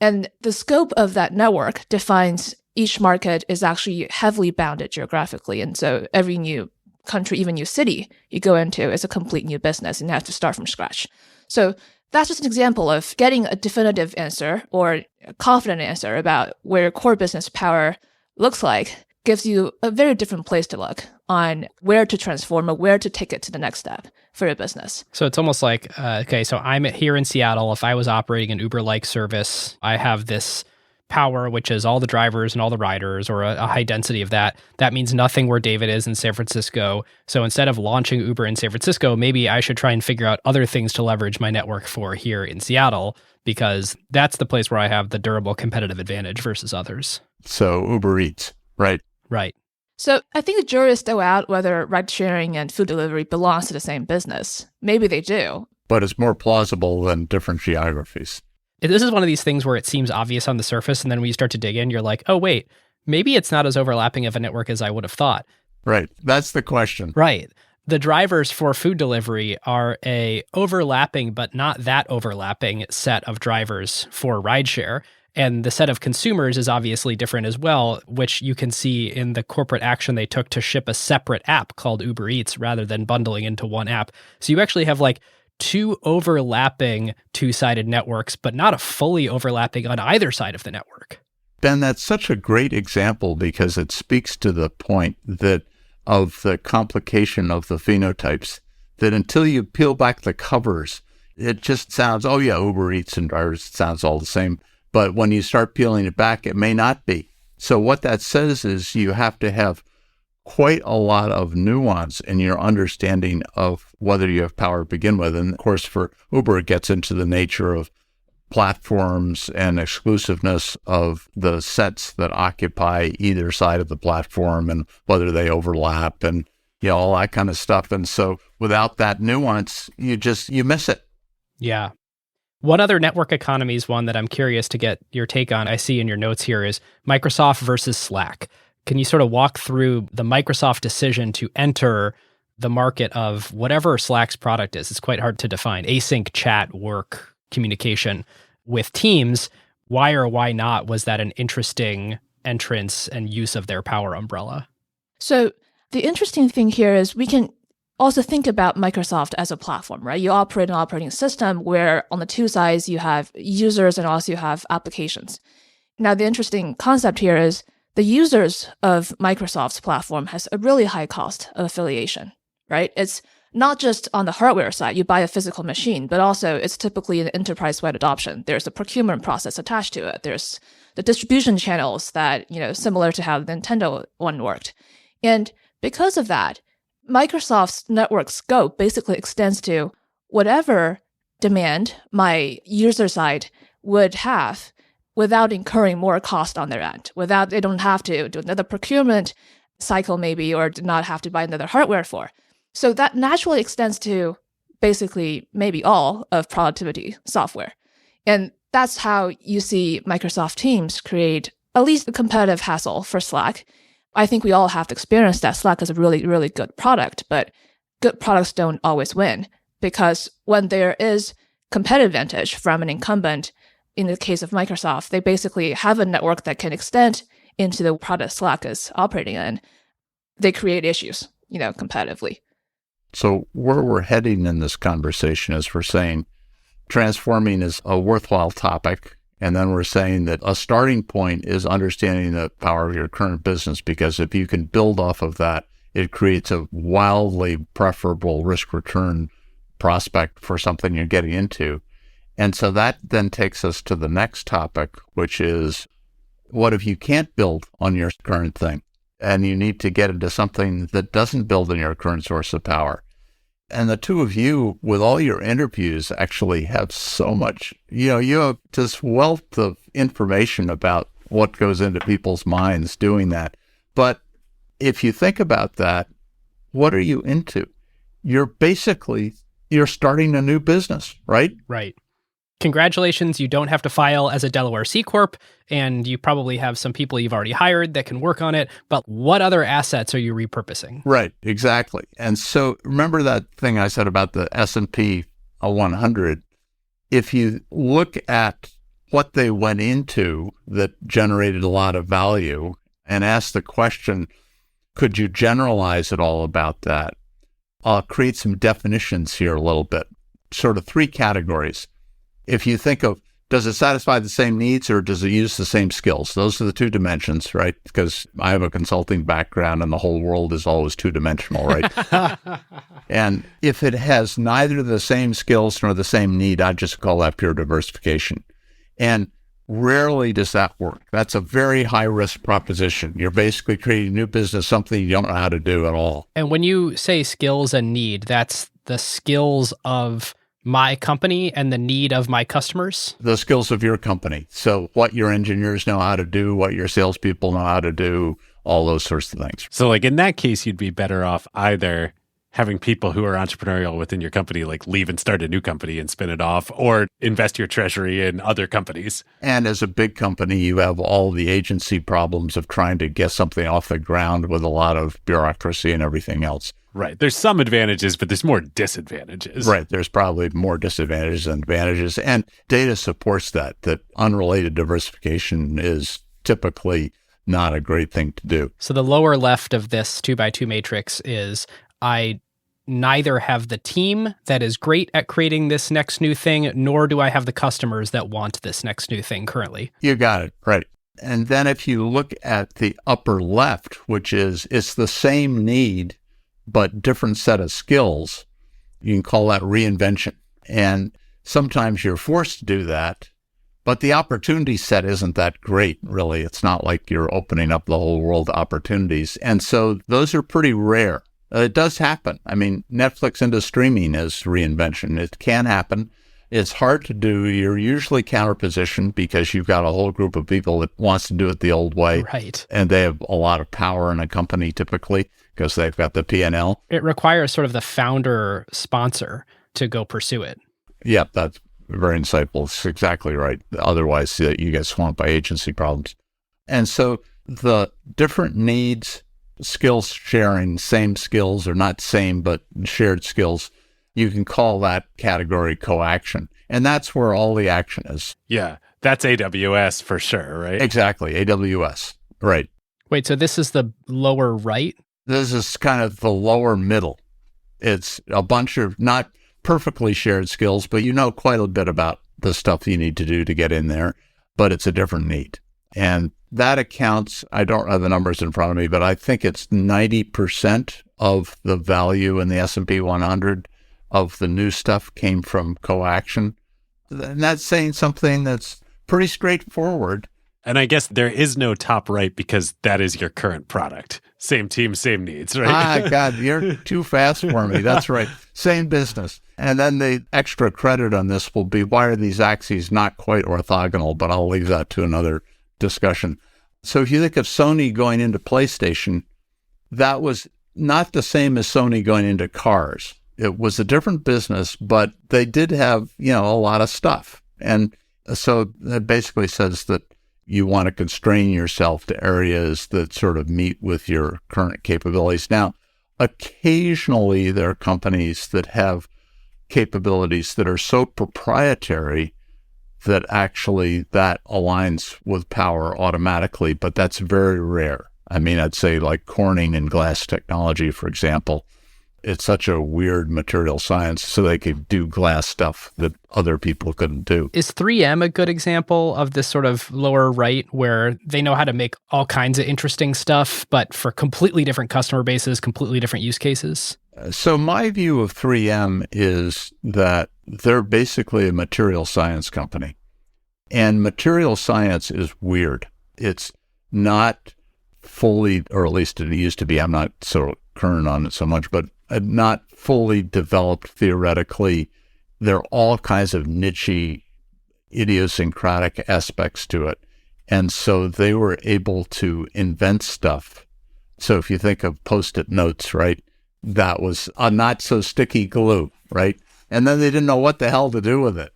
S5: And the scope of that network defines each market is actually heavily bounded geographically. And so every new country, even new city you go into is a complete new business and you have to start from scratch. So that's just an example of getting a definitive answer or a confident answer about where core business power looks like gives you a very different place to look on where to transform or where to take it to the next step for your business.
S2: So it's almost like, okay, so I'm here in Seattle. If I was operating an Uber-like service, I have this power, which is all the drivers and all the riders, or a high density of that. That means nothing where David is in San Francisco. So instead of launching Uber in San Francisco, maybe I should try and figure out other things to leverage my network for here in Seattle, because that's the place where I have the durable competitive advantage versus others.
S1: So Uber Eats, right?
S2: Right.
S5: So I think the jury is still out whether ride sharing and food delivery belongs to the same business. Maybe they do.
S1: But it's more plausible than different geographies.
S2: This is one of these things where it seems obvious on the surface, and then when you start to dig in, you're like, oh, wait, maybe it's not as overlapping of a network as I would have thought.
S1: Right. That's the question.
S2: Right. The drivers for food delivery are a overlapping, but not that overlapping set of drivers for rideshare. And the set of consumers is obviously different as well, which you can see in the corporate action they took to ship a separate app called Uber Eats rather than bundling into one app. So you actually have like two overlapping two-sided networks, but not a fully overlapping on either side of the network.
S1: Ben, that's such a great example because it speaks to the point that of the complication of the phenotypes, that until you peel back the covers, it just sounds, oh yeah, Uber Eats and drivers sounds all the same. But when you start peeling it back, it may not be. So what that says is you have to have quite a lot of nuance in your understanding of whether you have power to begin with. And of course, for Uber, it gets into the nature of platforms and exclusiveness of the sets that occupy either side of the platform and whether they overlap and all that kind of stuff. And so without that nuance, you miss it.
S2: Yeah. One other network economies one that I'm curious to get your take on, I see in your notes here, is Microsoft versus Slack. Can you sort of walk through the Microsoft decision to enter the market of whatever Slack's product is? It's quite hard to define. Async chat, work, communication with Teams. Why or why not was that an interesting entrance and use of their power umbrella?
S5: So the interesting thing here is we can also think about Microsoft as a platform, right? You operate an operating system where on the two sides you have users and also you have applications. Now, the interesting concept here is the users of Microsoft's platform has a really high cost of affiliation, right? It's not just on the hardware side, you buy a physical machine, but also it's typically an enterprise-wide adoption. There's a procurement process attached to it. There's the distribution channels that, similar to how the Nintendo one worked. And because of that, Microsoft's network scope basically extends to whatever demand my user side would have without incurring more cost on their end, without they don't have to do another procurement cycle maybe, or do not have to buy another hardware for. So that naturally extends to basically maybe all of productivity software. And that's how you see Microsoft Teams create at least a competitive hassle for Slack. I think we all have to experience that Slack is a really, really good product, but good products don't always win, because when there is competitive advantage from an incumbent, in the case of Microsoft, they basically have a network that can extend into the product Slack is operating in. They create issues, competitively.
S1: So where we're heading in this conversation is we're saying transforming is a worthwhile topic. And then we're saying that a starting point is understanding the power of your current business, because if you can build off of that, it creates a wildly preferable risk-return prospect for something you're getting into. And so that then takes us to the next topic, which is, what if you can't build on your current thing and you need to get into something that doesn't build on your current source of power? And the two of you, with all your interviews, actually have so much, you have this wealth of information about what goes into people's minds doing that. But if you think about that, what are you into? You're starting a new business, right?
S2: Right. Congratulations, you don't have to file as a Delaware C Corp, and you probably have some people you've already hired that can work on it, but what other assets are you repurposing?
S1: Right, exactly. And so remember that thing I said about the S&P 100? If you look at what they went into that generated a lot of value and ask the question, could you generalize it all about that? I'll create some definitions here a little bit, sort of three categories. If you think of, does it satisfy the same needs or does it use the same skills? Those are the two dimensions, right? Because I have a consulting background and the whole world is always two-dimensional, right? And if it has neither the same skills nor the same need, I just call that pure diversification. And rarely does that work. That's a very high-risk proposition. You're basically creating a new business, something you don't know how to do at all.
S2: And when you say skills and need, that's the skills of my company and the need of my customers?
S1: The skills of your company. So what your engineers know how to do, what your salespeople know how to do, all those sorts of things.
S3: So like in that case, you'd be better off either having people who are entrepreneurial within your company, like leave and start a new company and spin it off, or invest your treasury in other companies.
S1: And as a big company, you have all the agency problems of trying to get something off the ground with a lot of bureaucracy and everything else.
S3: Right. There's some advantages, but there's more disadvantages.
S1: Right. There's probably more disadvantages than advantages. And data supports that unrelated diversification is typically not a great thing to do.
S2: So the lower left of this 2x2 matrix is I neither have the team that is great at creating this next new thing, nor do I have the customers that want this next new thing currently.
S1: You got it. Right. And then if you look at the upper left, which is it's the same need, but different set of skills, you can call that reinvention. And sometimes you're forced to do that, but the opportunity set isn't that great, really. It's not like you're opening up the whole world to opportunities. And so those are pretty rare. It does happen. I mean, Netflix into streaming is reinvention. It can happen. It's hard to do. You're usually counterpositioned because you've got a whole group of people that wants to do it the old way.
S2: Right.
S1: And they have a lot of power in a company typically because they've got the P&L.
S2: It requires sort of the founder sponsor to go pursue it.
S1: Yeah, that's very insightful. It's exactly right. Otherwise, you get swamped by agency problems. And so the different needs, skills sharing, same skills or not same, but shared skills, you can call that category co-action. And that's where all the action is.
S3: Yeah, that's AWS for sure, right?
S1: Exactly, AWS. Right.
S2: Wait, so this is the lower right?
S1: This is kind of the lower middle. It's a bunch of not perfectly shared skills, but you know quite a bit about the stuff you need to do to get in there, but it's a different need. And that accounts, I don't have the numbers in front of me, but I think it's 90% of the value in the S&P 100 of the new stuff came from co-action. And that's saying something that's pretty straightforward.
S3: And I guess there is no top right because that is your current product. Same team, same needs, right?
S1: God, you're too fast for me. That's right. Same business. And then the extra credit on this will be, why are these axes not quite orthogonal? But I'll leave that to another discussion. So if you think of Sony going into PlayStation, that was not the same as Sony going into cars. It was a different business, but they did have, a lot of stuff. And so that basically says that you want to constrain yourself to areas that sort of meet with your current capabilities. Now, occasionally there are companies that have capabilities that are so proprietary that actually that aligns with power automatically, but that's very rare. I mean, I'd say like Corning and glass technology, for example, it's such a weird material science, so they could do glass stuff that other people couldn't do.
S2: Is 3M a good example of this sort of lower right where they know how to make all kinds of interesting stuff, but for completely different customer bases, completely different use cases?
S1: So my view of 3M is that they're basically a material science company. And material science is weird. It's not fully, or at least it used to be, I'm not so current on it so much, but not fully developed theoretically. There are all kinds of niche, idiosyncratic aspects to it. And so they were able to invent stuff. So if you think of Post-it notes, right, that was a not so sticky glue, right? And then they didn't know what the hell to do with it.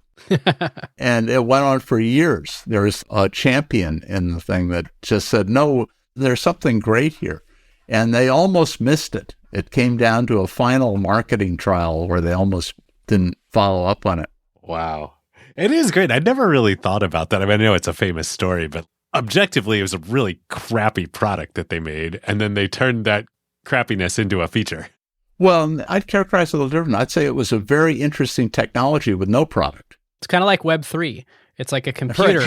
S1: And it went on for years. There's a champion in the thing that just said, no, there's something great here. And they almost missed it. It came down to a final marketing trial where they almost didn't follow up on it.
S3: Wow. It is great. I never really thought about that. I mean, I know it's a famous story, but objectively, it was a really crappy product that they made. And then they turned that crappiness into a feature.
S1: Well, I'd characterize it a little different. I'd say it was a very interesting technology with no product.
S2: It's kind of like Web3. It's like a computer.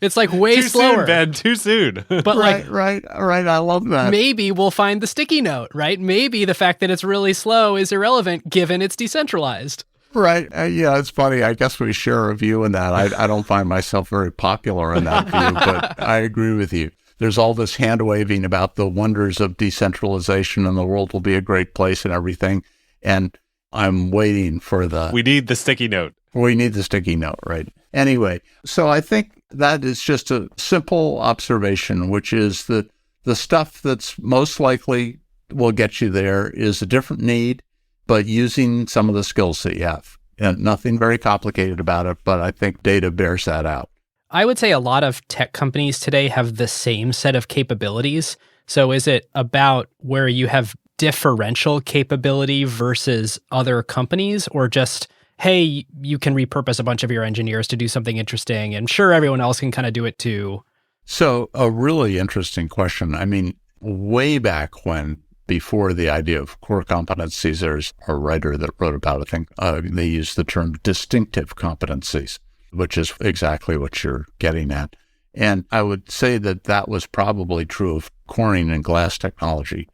S2: It's like way
S3: too
S2: slower.
S3: Soon, Ben. Too soon.
S2: But
S1: right. I love that.
S2: Maybe we'll find the sticky note, right? Maybe the fact that it's really slow is irrelevant given it's decentralized.
S1: Right. Yeah, it's funny. I guess we share a view in that. I don't find myself very popular in that view, but I agree with you. There's all this hand waving about the wonders of decentralization and the world will be a great place and everything. And I'm waiting for
S3: We need the sticky note.
S1: We need the sticky note, right? Anyway, so I think that is just a simple observation, which is that the stuff that's most likely will get you there is a different need, but using some of the skills that you have. And nothing very complicated about it, but I think data bears that out.
S2: I would say a lot of tech companies today have the same set of capabilities. So is it about where you have differential capability versus other companies, or just, hey, you can repurpose a bunch of your engineers to do something interesting and sure, everyone else can kind of do it too?
S1: So a really interesting question. I mean, way back when, before the idea of core competencies, there's a writer that wrote about it. I think they used the term distinctive competencies, which is exactly what you're getting at. And I would say that that was probably true of Corning and glass technology,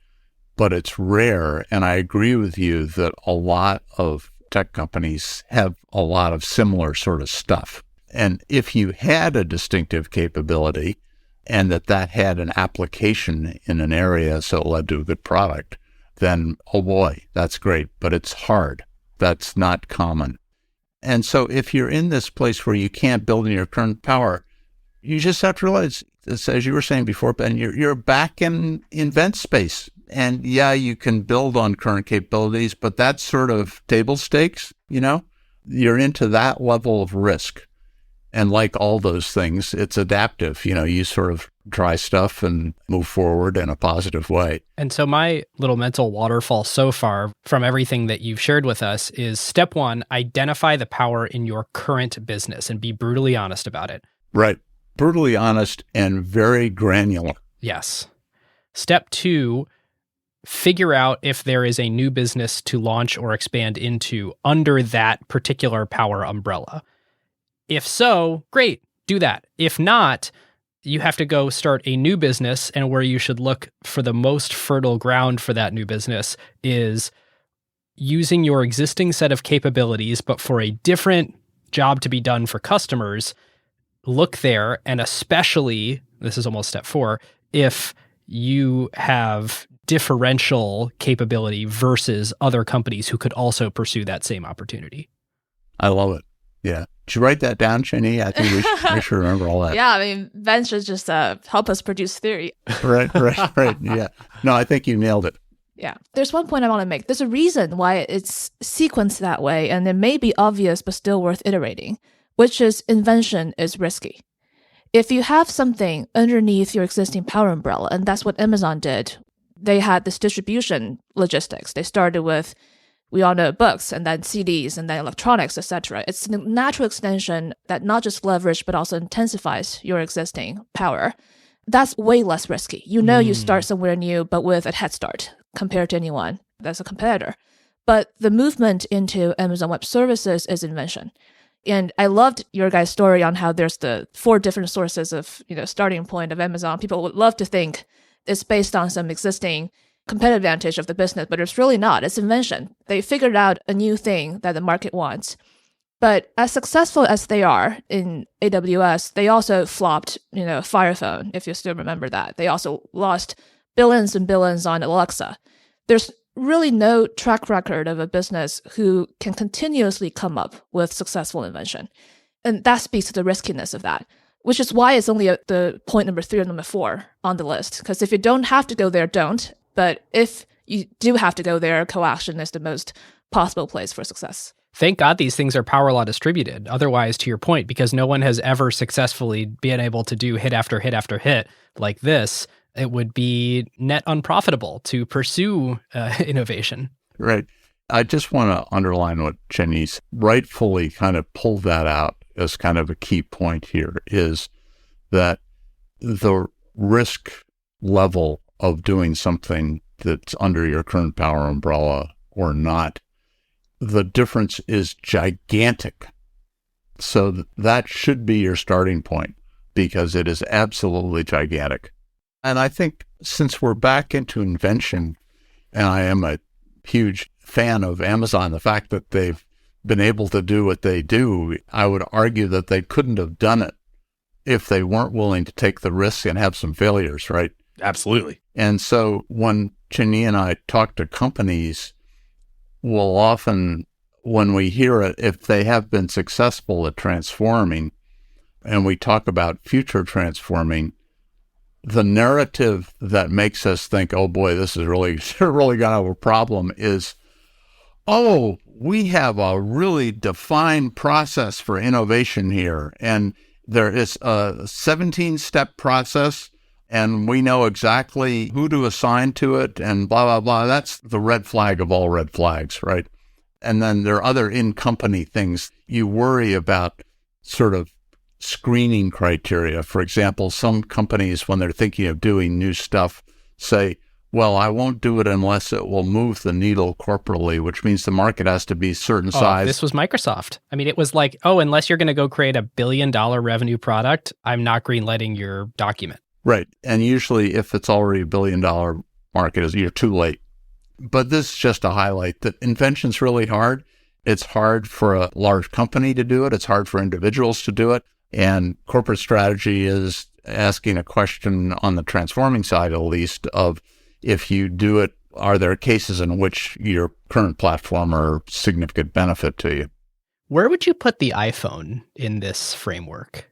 S1: but it's rare. And I agree with you that a lot of tech companies have a lot of similar sort of stuff. And if you had a distinctive capability and that had an application in an area so it led to a good product, then, oh boy, that's great. But it's hard. That's not common. And so if you're in this place where you can't build in your current power, you just have to realize, as you were saying before, Ben, you're back in invent space. And yeah, you can build on current capabilities, but that's sort of table stakes, you know? You're into that level of risk. And like all those things, it's adaptive. You know, you sort of try stuff and move forward in a positive way.
S2: And so my little mental waterfall so far from everything that you've shared with us is step one, identify the power in your current business and be brutally honest about it.
S1: Right. Brutally honest and very granular.
S2: Yes. Step two, figure out if there is a new business to launch or expand into under that particular power umbrella. If so, great, do that. If not, you have to go start a new business, and where you should look for the most fertile ground for that new business is using your existing set of capabilities, but for a different job to be done for customers. Look there, and especially, this is almost step 4, if you have differential capability versus other companies who could also pursue that same opportunity.
S1: I love it. Yeah. Did you write that down, Chenyi? I think we should remember all that.
S5: Yeah, I mean, Ben should just help us produce theory.
S1: Right. Yeah. No, I think you nailed it.
S5: Yeah. There's one point I want to make. There's a reason why it's sequenced that way, and it may be obvious, but still worth iterating. which is invention is risky. If you have something underneath your existing power umbrella, and that's what Amazon did, they had this distribution logistics. They started with, we all know, books, and then CDs, and then electronics, etc. It's a natural extension that not just leverage, but also intensifies your existing power. That's way less risky. You know you start somewhere new, but with a head start compared to anyone that's a competitor. But the movement into Amazon Web Services is invention. And I loved your guys' story on how there's the 4 different sources of, starting point of Amazon. People would love to think it's based on some existing competitive advantage of the business, but it's really not. It's invention. They figured out a new thing that the market wants. But as successful as they are in AWS, they also flopped, Fire Phone, if you still remember that. They also lost billions and billions on Alexa. There's really no track record of a business who can continuously come up with successful invention. And that speaks to the riskiness of that, which is why it's only at the point number 3 or number 4 on the list. Because if you don't have to go there, don't. But if you do have to go there, coaction is the most possible place for success.
S2: Thank God these things are power law distributed. Otherwise, to your point, because no one has ever successfully been able to do hit after hit after hit like this, it would be net unprofitable to pursue innovation.
S1: Right. I just want to underline what Chenyi's rightfully kind of pulled that out as kind of a key point here, is that the risk level of doing something that's under your current power umbrella or not, the difference is gigantic. So that should be your starting point, because it is absolutely gigantic. And I think since we're back into invention, and I am a huge fan of Amazon, the fact that they've been able to do what they do, I would argue that they couldn't have done it if they weren't willing to take the risk and have some failures, right?
S3: Absolutely.
S1: And so when Chenyi and I talk to companies, we'll often, when we hear it, if they have been successful at transforming, and we talk about future transforming, the narrative that makes us think, oh boy, this is really going to have a problem is, oh, we have a really defined process for innovation here. And there is a 17-step process, and we know exactly who to assign to it, and blah, blah, blah. That's the red flag of all red flags, right? And then there are other in-company things you worry about, sort of screening criteria. For example, some companies, when they're thinking of doing new stuff, say, well, I won't do it unless it will move the needle corporately, which means the market has to be certain size.
S2: This was Microsoft. I mean, it was like, unless you're going to go create $1 billion revenue product, I'm not greenlighting your document.
S1: Right. And usually if it's already $1 billion market, you're too late. But this is just to highlight that invention's really hard. It's hard for a large company to do it. It's hard for individuals to do it. And corporate strategy is asking a question on the transforming side, at least, of if you do it, are there cases in which your current platform are significant benefit to you?
S2: Where would you put the iPhone in this framework?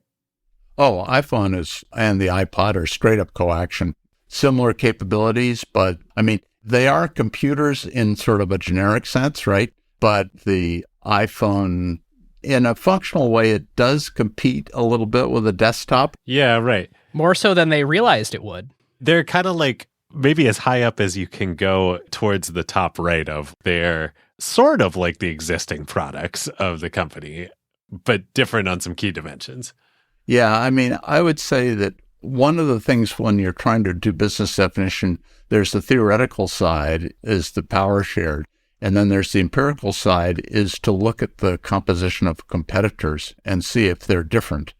S1: Oh, iPhone and the iPod are straight up coaction. Similar capabilities, but I mean, they are computers in sort of a generic sense, right? But the iPhone, in a functional way, it does compete a little bit with a desktop.
S3: Yeah, right.
S2: More so than they realized it would.
S3: They're kind of like maybe as high up as you can go towards the top right of their sort of like the existing products of the company, but different on some key dimensions.
S1: Yeah, I mean, I would say that one of the things when you're trying to do business definition, there's the theoretical side is the power shared. And then there's the empirical side is to look at the composition of competitors and see if they're different.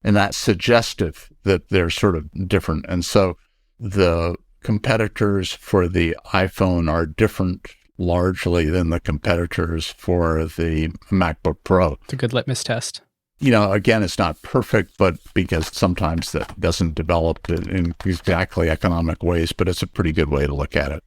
S1: And that's suggestive that they're sort of different. And so the competitors for the iPhone are different largely than the competitors for the MacBook Pro.
S2: It's a good litmus test.
S1: You know, again, it's not perfect, but because sometimes that doesn't develop in exactly economic ways, but it's a pretty good way to look at it.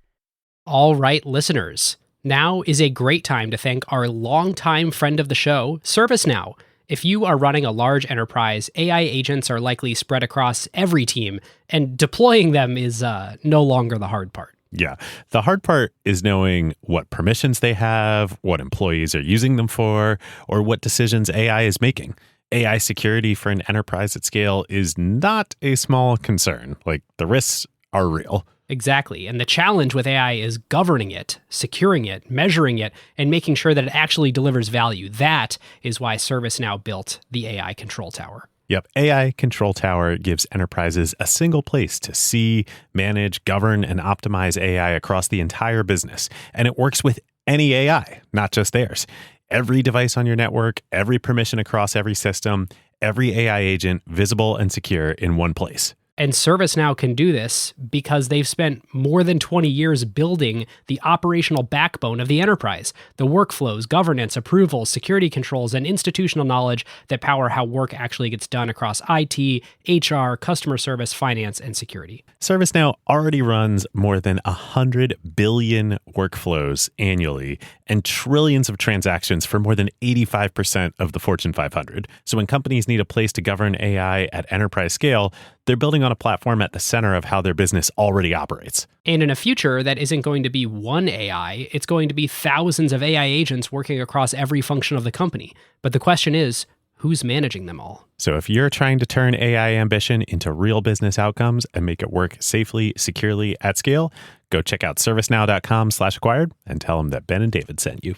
S2: All right, listeners. Now is a great time to thank our longtime friend of the show, ServiceNow. If you are running a large enterprise, AI agents are likely spread across every team, and deploying them is no longer the hard part.
S3: Yeah. The hard part is knowing what permissions they have, what employees are using them for, or what decisions AI is making. AI security for an enterprise at scale is not a small concern. Like, the risks are real.
S2: Exactly. And the challenge with AI is governing it, securing it, measuring it, and making sure that it actually delivers value. That is why ServiceNow built the AI Control Tower.
S3: Yep. AI Control Tower gives enterprises a single place to see, manage, govern, and optimize AI across the entire business. And it works with any AI, not just theirs. Every device on your network, every permission across every system, every AI agent visible and secure in one place.
S2: And ServiceNow can do this because they've spent more than 20 years building the operational backbone of the enterprise, the workflows, governance, approvals, security controls, and institutional knowledge that power how work actually gets done across IT, HR, customer service, finance, and security.
S3: ServiceNow already runs more than 100 billion workflows annually and trillions of transactions for more than 85% of the Fortune 500. So when companies need a place to govern AI at enterprise scale, they're building on a platform at the center of how their business already operates.
S2: And in a future that isn't going to be one AI, it's going to be thousands of AI agents working across every function of the company. But the question is, who's managing them all?
S3: So if you're trying to turn AI ambition into real business outcomes and make it work safely, securely, at scale, go check out servicenow.com/acquired and tell them that Ben and David sent you.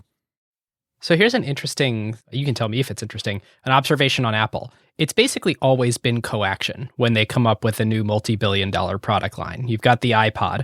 S2: So here's an interesting, you can tell me if it's interesting, an observation on Apple. It's basically always been coaction when they come up with a new multi-billion-dollar product line. You've got the iPod,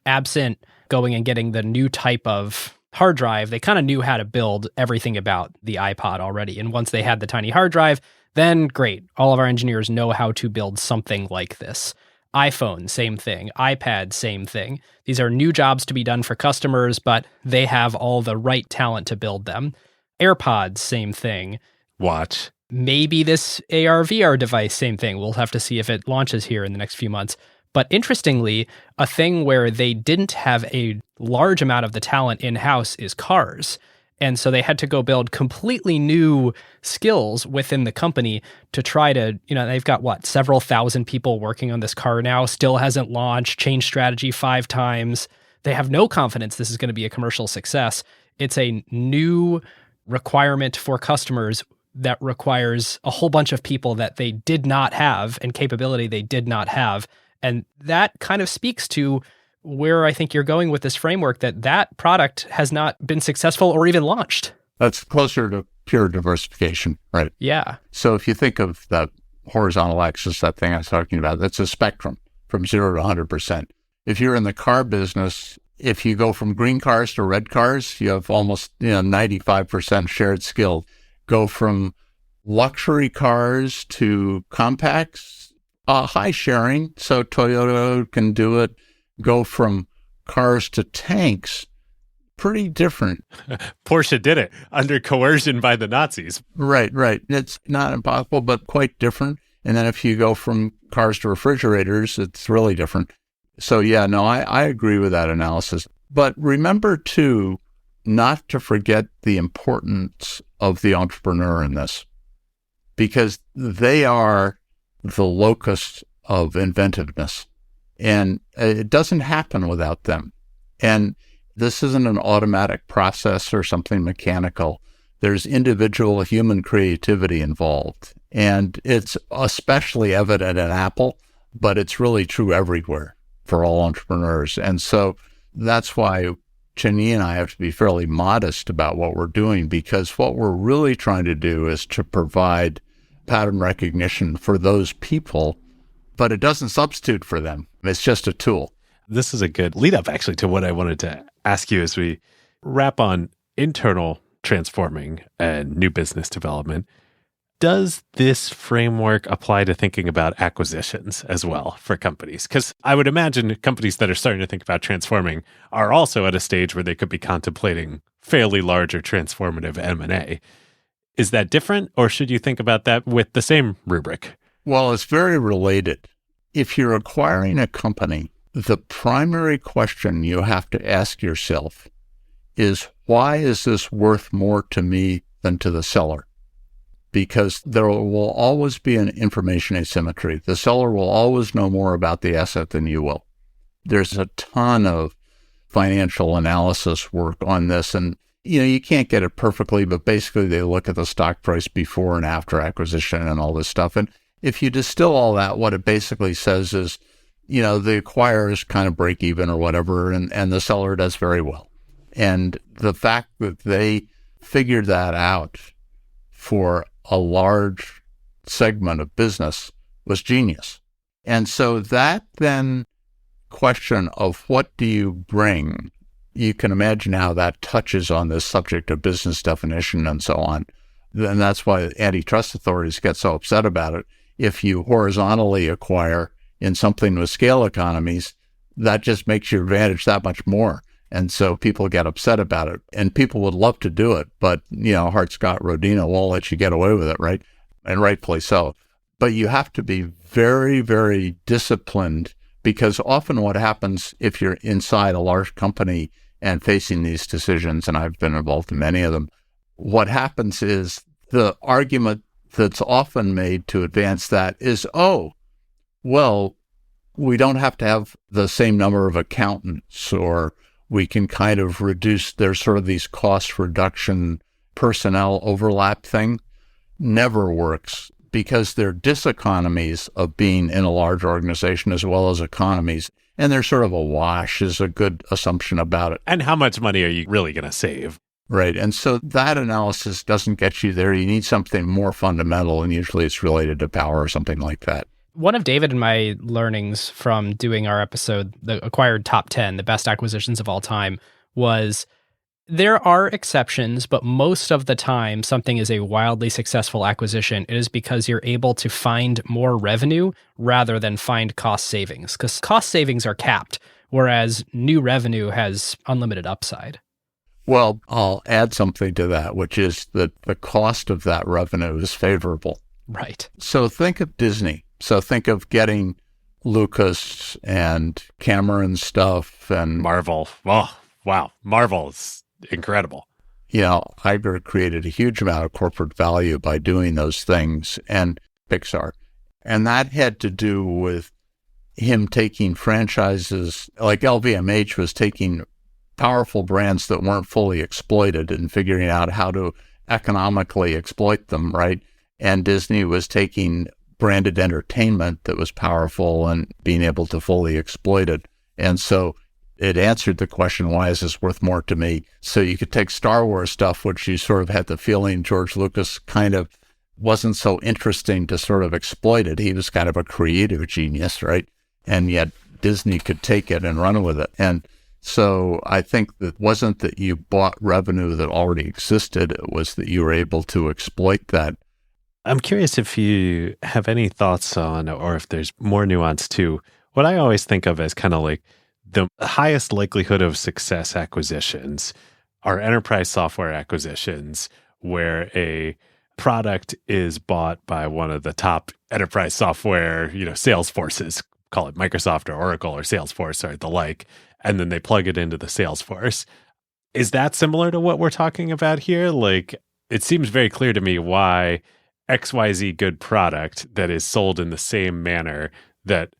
S2: absent going and getting the new type of hard drive, they kind of knew how to build everything about the iPod already. And once they had the tiny hard drive, then great. All of our engineers know how to build something like this. iPhone, same thing. iPad, same thing. These are new jobs to be done for customers, but they have all the right talent to build them. AirPods, same thing.
S3: Watch.
S2: Maybe this AR/VR device, same thing. We'll have to see if it launches here in the next few months. But interestingly, a thing where they didn't have a large amount of the talent in-house is cars. And so they had to go build completely new skills within the company to try to, they've got several thousand people working on this car now, still hasn't launched, changed strategy 5 times. They have no confidence this is going to be a commercial success. It's a new requirement for customers that requires a whole bunch of people that they did not have and capability they did not have. And that kind of speaks to where I think you're going with this framework, that product has not been successful or even launched.
S1: That's closer to pure diversification, right?
S2: Yeah.
S1: So if you think of the horizontal axis, that thing I was talking about, that's a spectrum from 0 to 100%. If you're in the car business, if you go from green cars to red cars, you have almost 95% shared skill. Go from luxury cars to compacts, high sharing, so Toyota can do it. Go from cars to tanks, pretty different.
S3: Porsche did it under coercion by the Nazis.
S1: Right. It's not impossible, but quite different. And then if you go from cars to refrigerators, it's really different. So I agree with that analysis. But remember too, not to forget the importance of the entrepreneur in this, because they are the locus of inventiveness. And it doesn't happen without them. And this isn't an automatic process or something mechanical. There's individual human creativity involved. And it's especially evident at Apple, but it's really true everywhere for all entrepreneurs. And so that's why Chenyi and I have to be fairly modest about what we're doing, because what we're really trying to do is to provide pattern recognition for those people, but it doesn't substitute for them. It's just a tool.
S3: This is a good lead up actually to what I wanted to ask you as we wrap on internal transforming and new business development. Does this framework apply to thinking about acquisitions as well for companies? Because I would imagine companies that are starting to think about transforming are also at a stage where they could be contemplating fairly large or transformative M&A. Is that different, or should you think about that with the same rubric?
S1: Well, it's very related. If you're acquiring a company, the primary question you have to ask yourself is, why is this worth more to me than to the seller? Because there will always be an information asymmetry. The seller will always know more about the asset than you will. There's a ton of financial analysis work on this. And You can't get it perfectly, but basically they look at the stock price before and after acquisition and all this stuff. And if you distill all that, what it basically says is, the acquirers kind of break even or whatever, and the seller does very well. And the fact that they figured that out for a large segment of business was genius. And so that then question of what do you bring, you can imagine how that touches on this subject of business definition and so on. And that's why antitrust authorities get so upset about it. If you horizontally acquire in something with scale economies, that just makes your advantage that much more. And so people get upset about it. And people would love to do it, but, Hart-Scott-Rodino won't let you get away with it, right? And rightfully so. But you have to be very, very disciplined, because often what happens if you're inside a large company and facing these decisions, and I've been involved in many of them, what happens is the argument that's often made to advance that is, we don't have to have the same number of accountants, or we can kind of reduce, there's sort of these cost reduction personnel overlap thing. Never works, because there are diseconomies of being in a large organization as well as economies. And they're sort of a wash is a good assumption about it.
S3: And how much money are you really going to save?
S1: Right. And so that analysis doesn't get you there. You need something more fundamental, and usually it's related to power or something like that.
S2: One of David and my learnings from doing our episode, the Acquired Top 10, the best acquisitions of all time, was there are exceptions, but most of the time something is a wildly successful acquisition. It is because you're able to find more revenue rather than find cost savings, because cost savings are capped, whereas new revenue has unlimited upside.
S1: Well, I'll add something to that, which is that the cost of that revenue is favorable.
S2: Right.
S1: So think of Disney. So think of getting Lucas and Cameron stuff and
S3: Marvel. Oh, wow. Marvel's incredible.
S1: Iger created a huge amount of corporate value by doing those things, and Pixar. And that had to do with him taking franchises, like LVMH was taking powerful brands that weren't fully exploited and figuring out how to economically exploit them, right? And Disney was taking branded entertainment that was powerful and being able to fully exploit it. And so it answered the question, why is this worth more to me? So you could take Star Wars stuff, which you sort of had the feeling George Lucas kind of wasn't so interesting to sort of exploit it. He was kind of a creative genius, right? And yet Disney could take it and run with it. And so I think that wasn't that you bought revenue that already existed, it was that you were able to exploit that.
S3: I'm curious if you have any thoughts on, or if there's more nuance to what I always think of as kind of like the highest likelihood of success acquisitions are enterprise software acquisitions, where a product is bought by one of the top enterprise software, sales forces, call it Microsoft or Oracle or Salesforce or the like, and then they plug it into the Salesforce. Is that similar to what we're talking about here? Like, it seems very clear to me why XYZ good product that is sold in the same manner that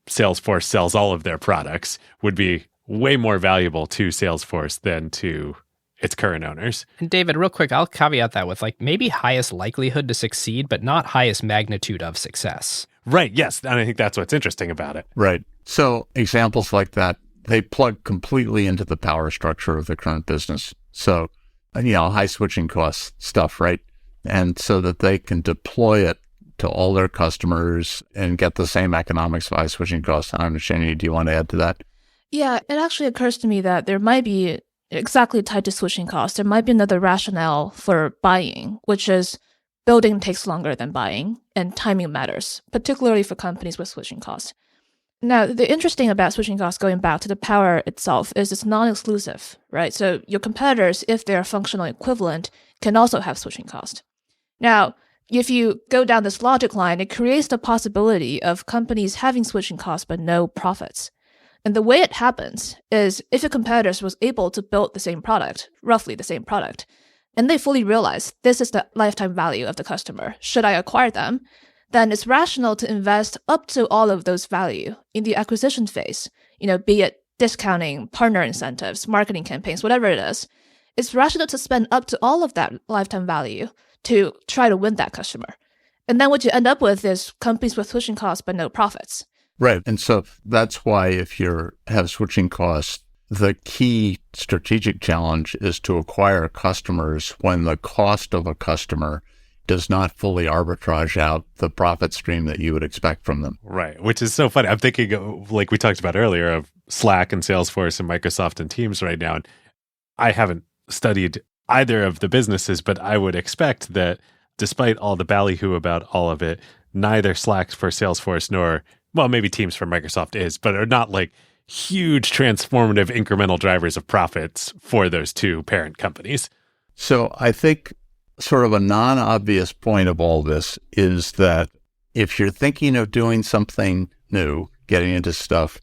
S3: Salesforce sells all of their products would be way more valuable to Salesforce than to its current owners.
S2: And David, real quick, I'll caveat that with maybe highest likelihood to succeed, but not highest magnitude of success.
S3: Right. Yes. And I think that's what's interesting about it.
S1: Right. So examples like that, they plug completely into the power structure of the current business. So, high switching costs stuff, right? And so that they can deploy it to all their customers and get the same economics of high switching costs. I don't know, Chenyi, do you want to add to that?
S5: Yeah, it actually occurs to me that there might be, exactly tied to switching costs, there might be another rationale for buying, which is building takes longer than buying, and timing matters, particularly for companies with switching costs. Now, the interesting about switching costs, going back to the power itself, is it's non-exclusive, right? So your competitors, if they're functional equivalent, can also have switching costs. Now, if you go down this logic line, it creates the possibility of companies having switching costs but no profits. And the way it happens is if a competitor was able to build the same product, roughly the same product, and they fully realize this is the lifetime value of the customer, should I acquire them, then it's rational to invest up to all of those value in the acquisition phase, be it discounting, partner incentives, marketing campaigns, whatever it is. it's rational to spend up to all of that lifetime value to try to win that customer. And then what you end up with is companies with switching costs but no profits.
S1: Right. And so that's why if you have switching costs, the key strategic challenge is to acquire customers when the cost of a customer does not fully arbitrage out the profit stream that you would expect from them.
S3: Right, which is so funny. I'm thinking, like we talked about earlier, of Slack and Salesforce and Microsoft and Teams right now. And I haven't studied either of the businesses, but I would expect that despite all the ballyhoo about all of it, neither Slack for Salesforce nor, well, maybe Teams for Microsoft is, but are not like huge transformative incremental drivers of profits for those two parent companies.
S1: So I think sort of a non-obvious point of all this is that if you're thinking of doing something new, getting into stuff,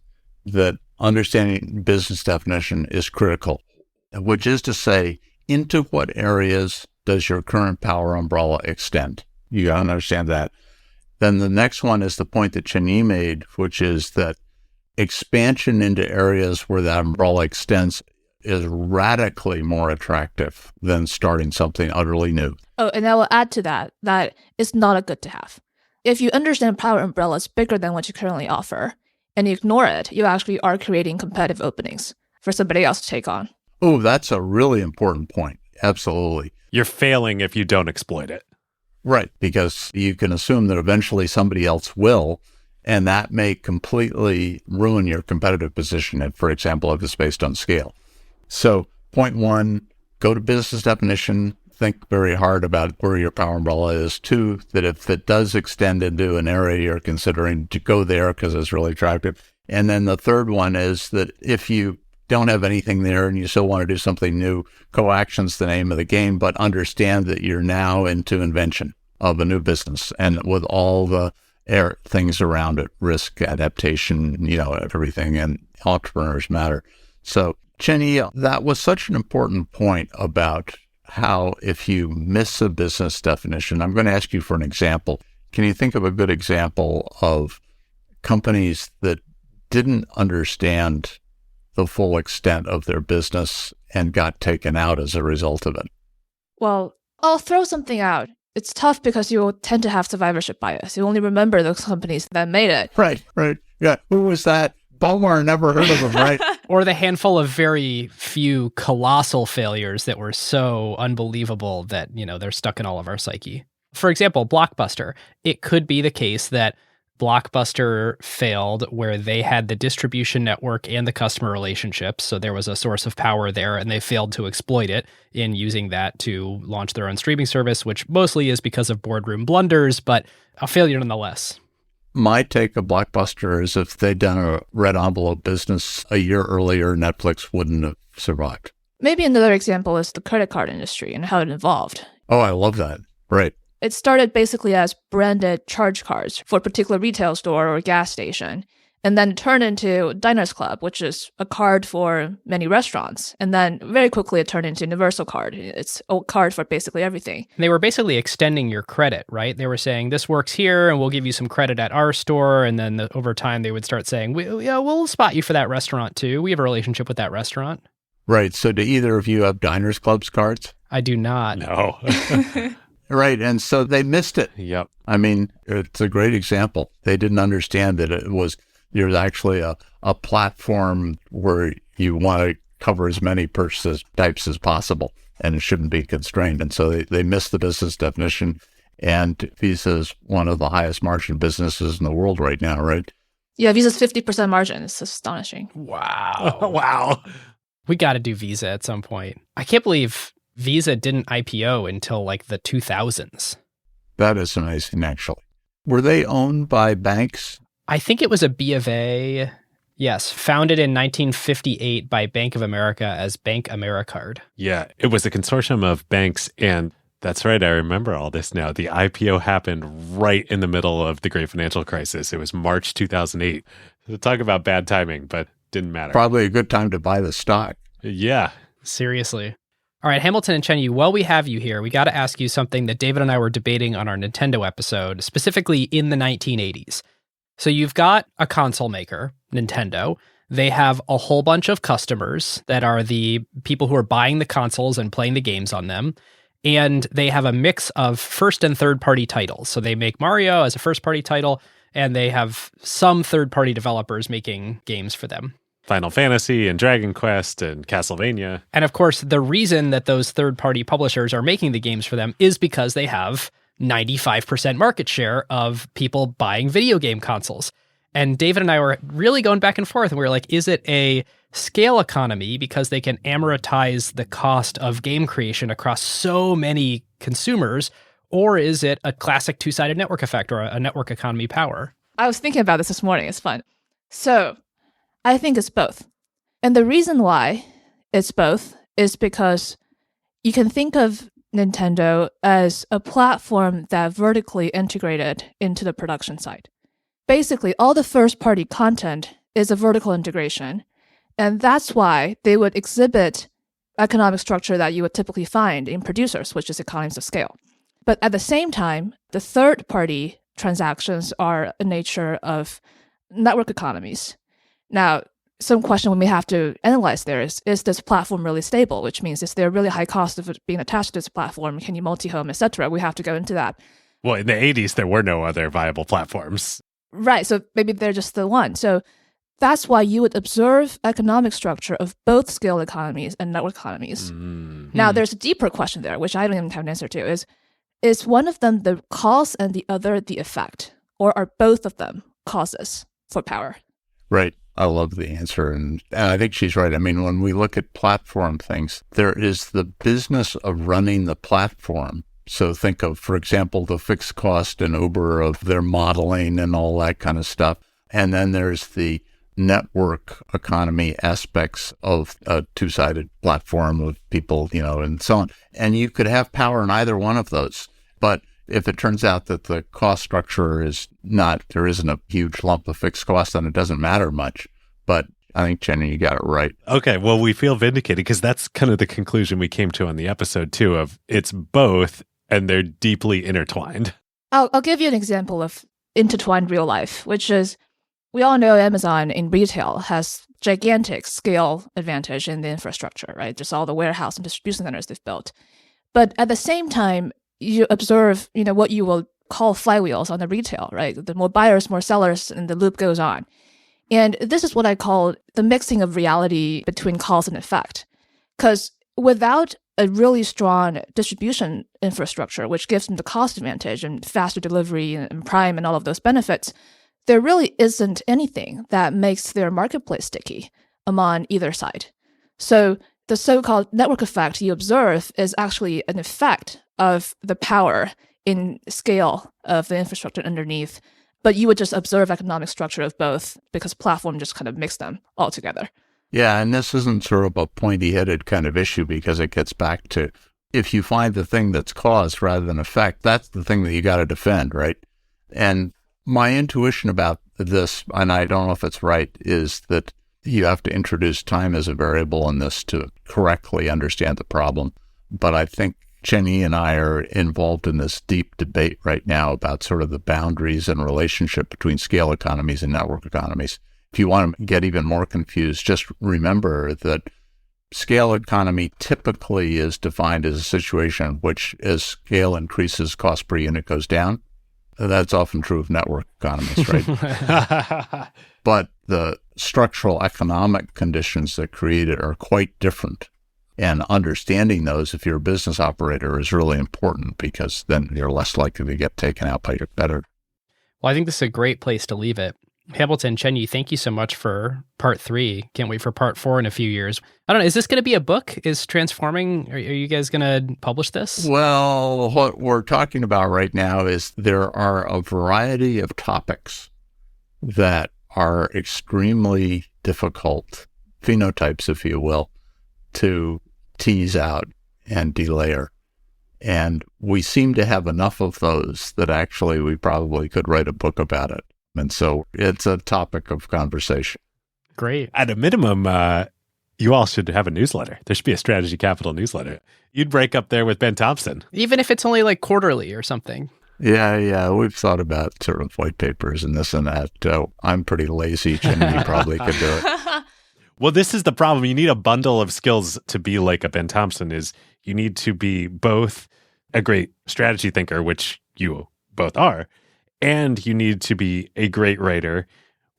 S1: that understanding business definition is critical, which is to say, into what areas does your current power umbrella extend? You got to understand that. Then the next one is the point that Chenyi made, which is that expansion into areas where that umbrella extends is radically more attractive than starting something utterly new.
S5: Oh, and I will add to that it's not a good to have. If you understand power umbrella is bigger than what you currently offer, and you ignore it, you actually are creating competitive openings for somebody else to take on.
S1: Oh, that's a really important point. Absolutely.
S3: You're failing if you don't exploit it.
S1: Right, because you can assume that eventually somebody else will, and that may completely ruin your competitive position, for example, if it's based on scale. So point one, go to business definition, think very hard about where your power umbrella is. Two, that if it does extend into an area you're considering, to go there because it's really attractive. And then the third one is that if you don't have anything there and you still want to do something new, co-action's the name of the game, but understand that you're now into invention of a new business and with all the things around it, risk, adaptation, everything, and entrepreneurs matter. So Chenyi, that was such an important point about how if you miss a business definition, I'm going to ask you for an example. Can you think of a good example of companies that didn't understand the full extent of their business and got taken out as a result of it?
S5: Well, I'll throw something out. It's tough because you will tend to have survivorship bias. You only remember those companies that made it.
S1: Right. Yeah. Who was that? Ballmar, never heard of them, right?
S2: Or the handful of very few colossal failures that were so unbelievable that, they're stuck in all of our psyche. For example, Blockbuster. It could be the case that Blockbuster failed where they had the distribution network and the customer relationships. So there was a source of power there, and they failed to exploit it in using that to launch their own streaming service, which mostly is because of boardroom blunders, but a failure nonetheless.
S1: My take of Blockbuster is if they'd done a red envelope business a year earlier, Netflix wouldn't have survived.
S5: Maybe another example is the credit card industry and how it evolved.
S1: Oh, I love that. Right.
S5: It started basically as branded charge cards for a particular retail store or gas station, and then turned into Diners Club, which is a card for many restaurants. And then very quickly it turned into Universal Card. It's a card for basically everything.
S2: They were basically extending your credit, right? They were saying, this works here, and we'll give you some credit at our store. And then over time, they would start saying, we'll spot you for that restaurant too. We have a relationship with that restaurant.
S1: Right. So do either of you have Diners Club's cards?
S2: I do not.
S3: No.
S1: Right. And so they missed it.
S3: Yep.
S1: I mean, it's a great example. They didn't understand that there's actually a platform where you want to cover as many purchase types as possible, and it shouldn't be constrained. And so they missed the business definition. And Visa is one of the highest margin businesses in the world right now, right?
S5: Yeah, Visa's 50% margin. It's astonishing.
S2: Wow.
S3: Wow.
S2: We got to do Visa at some point. I can't believe Visa didn't IPO until like the 2000s.
S1: That is amazing, actually. Were they owned by banks?
S2: I think it was a B of A. Yes, founded in 1958 by Bank of America as Bank AmeriCard.
S3: Yeah, it was a consortium of banks, and that's right, I remember all this now. The IPO happened right in the middle of the great financial crisis. It was March 2008. So talk about bad timing, but didn't matter.
S1: Probably a good time to buy the stock.
S3: Yeah.
S2: Seriously. All right, Hamilton and Chenyi, while we have you here, we got to ask you something that David and I were debating on our Nintendo episode, specifically in the 1980s. So you've got a console maker, Nintendo, They have a whole bunch of customers that are the people who are buying the consoles and playing the games on them. And they have a mix of first and third party titles. So they make Mario as a first party title, and they have some third party developers making games for them.
S3: Final Fantasy and Dragon Quest and Castlevania.
S2: And of course, the reason that those third party publishers are making the games for them is because they have 95% market share of people buying video game consoles. And David and I were really going back and forth, and we were like, is it a scale economy because they can amortize the cost of game creation across so many consumers, or is it a classic two-sided network effect or a network economy power?
S5: I was thinking about this morning. It's fun. So I think it's both. And the reason why it's both is because you can think of Nintendo as a platform that vertically integrated into the production side. Basically, all the first-party content is a vertical integration, and that's why they would exhibit economic structure that you would typically find in producers, which is economies of scale. But at the same time, the third-party transactions are a nature of network economies. Now, some question we may have to analyze there is this platform really stable? Which means, is there a really high cost of it being attached to this platform? Can you multi-home, etc.? We have to go into that.
S3: Well, in the 80s, there were no other viable platforms.
S5: Right, so maybe they're just the one. So that's why you would observe economic structure of both scale economies and network economies. Now, there's a deeper question there, which I don't even have an answer to, is one of them the cause and the other the effect? Or are both of them causes for power?
S1: Right. I love the answer. And I think she's right. I mean, when we look at platform things, there is the business of running the platform. So think of, for example, the fixed cost in Uber of their modeling and all that kind of stuff. And then there's the network economy aspects of a two-sided platform of people, and so on. And you could have power in either one of those. But if it turns out that the cost structure is there isn't a huge lump of fixed cost, then it doesn't matter much. But I think, Chenyi, you got it right.
S3: Okay, well, we feel vindicated because that's kind of the conclusion we came to on the episode, too, of it's both and they're deeply intertwined.
S5: I'll give you an example of intertwined real life, which is we all know Amazon in retail has gigantic scale advantage in the infrastructure, right? Just all the warehouse and distribution centers they've built. But at the same time, you observe, what you will call flywheels on the retail, right? The more buyers, more sellers, and the loop goes on. And this is what I call the mixing of reality between cause and effect. Because without a really strong distribution infrastructure, which gives them the cost advantage and faster delivery and Prime and all of those benefits, there really isn't anything that makes their marketplace sticky among either side. So the so-called network effect you observe is actually an effect of the power in scale of the infrastructure underneath, but you would just observe economic structure of both because platform just kind of mix them all together.
S1: Yeah, and this isn't sort of a pointy-headed kind of issue because it gets back to if you find the thing that's cause rather than effect, that's the thing that you got to defend, right? And my intuition about this, and I don't know if it's right, is that you have to introduce time as a variable in this to correctly understand the problem. But I think Chenyi and I are involved in this deep debate right now about sort of the boundaries and relationship between scale economies and network economies. If you want to get even more confused, just remember that scale economy typically is defined as a situation in which as scale increases, cost per unit goes down. That's often true of network economies, right? But the structural economic conditions that create it are quite different. And understanding those, if you're a business operator, is really important because then you're less likely to get taken out by your competitor.
S2: Well, I think this is a great place to leave it. Hamilton, Chenyi, thank you so much for part 3. Can't wait for part 4 in a few years. I don't know, is this going to be a book? Is Transforming, are you guys going to publish this?
S1: Well, what we're talking about right now is there are a variety of topics that are extremely difficult, phenotypes, if you will, to tease out and delayer. And we seem to have enough of those that actually we probably could write a book about it. And so it's a topic of conversation.
S2: Great.
S3: At a minimum, you all should have a newsletter. There should be a Strategy Capital newsletter. You'd break up there with Ben Thompson.
S2: Even if it's only like quarterly or something.
S1: Yeah. We've thought about sort of white papers and this and that. I'm pretty lazy. Chenyi probably could do it.
S3: Well, this is the problem. You need a bundle of skills to be like a Ben Thompson. Is you need to be both a great strategy thinker, which you both are, and you need to be a great writer,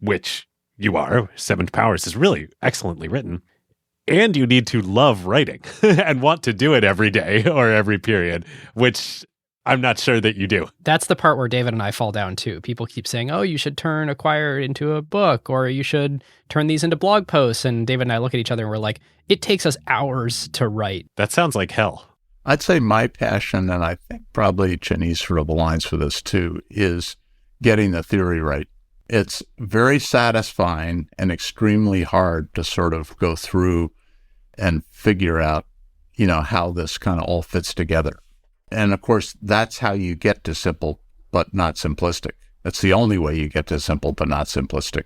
S3: which you are. Seven Powers is really excellently written. And you need to love writing and want to do it every day or every period, which I'm not sure that you do.
S2: That's the part where David and I fall down too. People keep saying, oh, you should turn Acquire into a book, or you should turn these into blog posts. And David and I look at each other and we're like, it takes us hours to write.
S3: That sounds like hell.
S1: I'd say my passion, and I think probably Chenyi's sort of aligns for this too, is getting the theory right. It's very satisfying and extremely hard to sort of go through and figure out, how this kind of all fits together. And of course, that's how you get to simple, but not simplistic. That's the only way you get to simple, but not simplistic.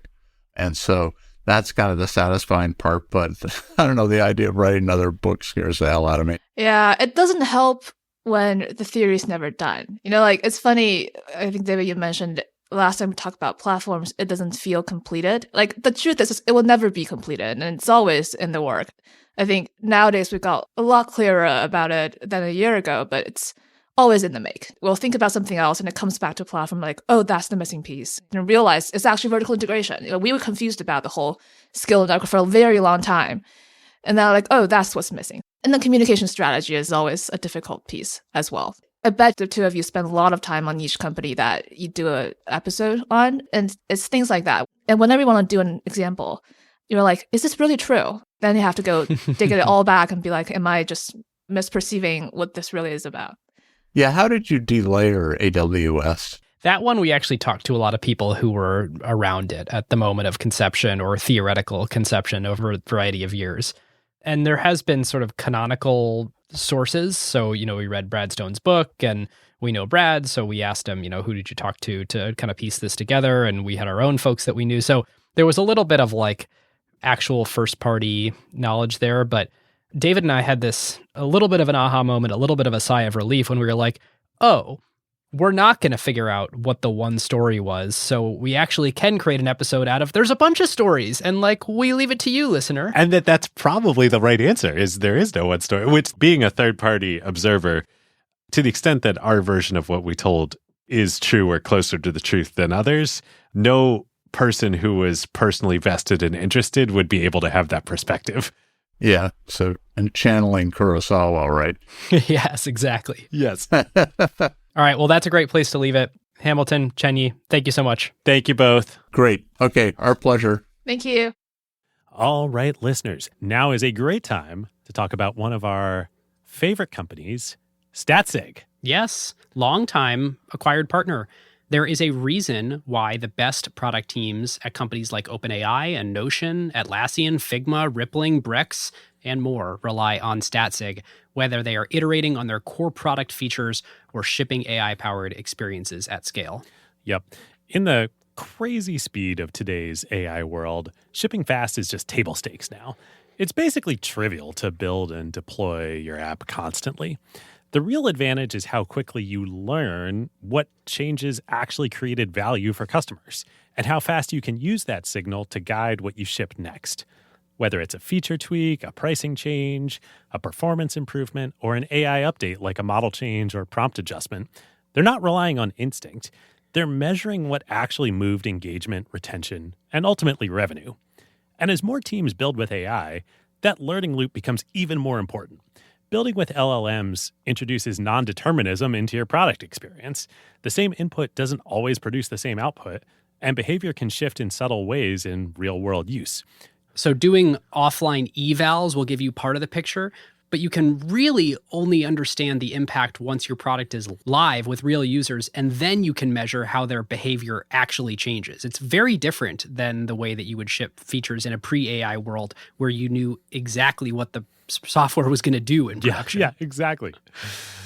S1: And so that's kind of the satisfying part. But I don't know, the idea of writing another book scares the hell out of me.
S5: Yeah, it doesn't help when the theory is never done. It's funny. I think, David, you mentioned last time we talked about platforms, it doesn't feel completed. The truth is, it will never be completed, and it's always in the work. I think nowadays we've got a lot clearer about it than a year ago, but it's always in the make. We'll think about something else and it comes back to a platform like, oh, that's the missing piece. And realize it's actually vertical integration. We were confused about the whole skill network for a very long time. And now oh, that's what's missing. And then communication strategy is always a difficult piece as well. I bet the two of you spend a lot of time on each company that you do an episode on, and it's things like that. And whenever you want to do an example, you're like, is this really true? Then you have to go dig it all back and be like, am I just misperceiving what this really is about?
S1: Yeah, how did you delayer AWS?
S2: That one, we actually talked to a lot of people who were around it at the moment of conception or theoretical conception over a variety of years. And there has been sort of canonical sources. So, we read Brad Stone's book and we know Brad. So we asked him, who did you talk to kind of piece this together? And we had our own folks that we knew. So there was a little bit of actual first party knowledge there. But David and I had a little bit of an aha moment, a little bit of a sigh of relief when we were like, oh, we're not going to figure out what the one story was. So we actually can create an episode out of, there's a bunch of stories. And we leave it to you, listener.
S3: And that's probably the right answer, is there is no one story, which being a third party observer, to the extent that our version of what we told is true or closer to the truth than others, no person who was personally vested and interested would be able to have that perspective.
S1: Yeah. So, and channeling Kurosawa, right?
S2: Yes, exactly.
S3: Yes.
S2: All right. Well, that's a great place to leave it. Hamilton, Chenyi, thank you so much.
S3: Thank you both.
S1: Great. Okay. Our pleasure.
S5: Thank you.
S3: All right, listeners. Now is a great time to talk about one of our favorite companies, Statsig.
S2: Yes. Long-time acquired partner. There is a reason why the best product teams at companies like OpenAI and Notion, Atlassian, Figma, Rippling, Brex, and more rely on Statsig, whether they are iterating on their core product features or shipping AI-powered experiences at scale.
S3: Yep. In the crazy speed of today's AI world, shipping fast is just table stakes now. It's basically trivial to build and deploy your app constantly. The real advantage is how quickly you learn what changes actually created value for customers and how fast you can use that signal to guide what you ship next. Whether it's a feature tweak, a pricing change, a performance improvement, or an AI update like a model change or prompt adjustment, they're not relying on instinct. They're measuring what actually moved engagement, retention, and ultimately revenue. And as more teams build with AI, that learning loop becomes even more important. Building with LLMs introduces non-determinism into your product experience. The same input doesn't always produce the same output, and behavior can shift in subtle ways in real-world use.
S2: So doing offline evals will give you part of the picture, but you can really only understand the impact once your product is live with real users, and then you can measure how their behavior actually changes. It's very different than the way that you would ship features in a pre-AI world where you knew exactly what the software was going to do in production.
S3: Yeah, exactly.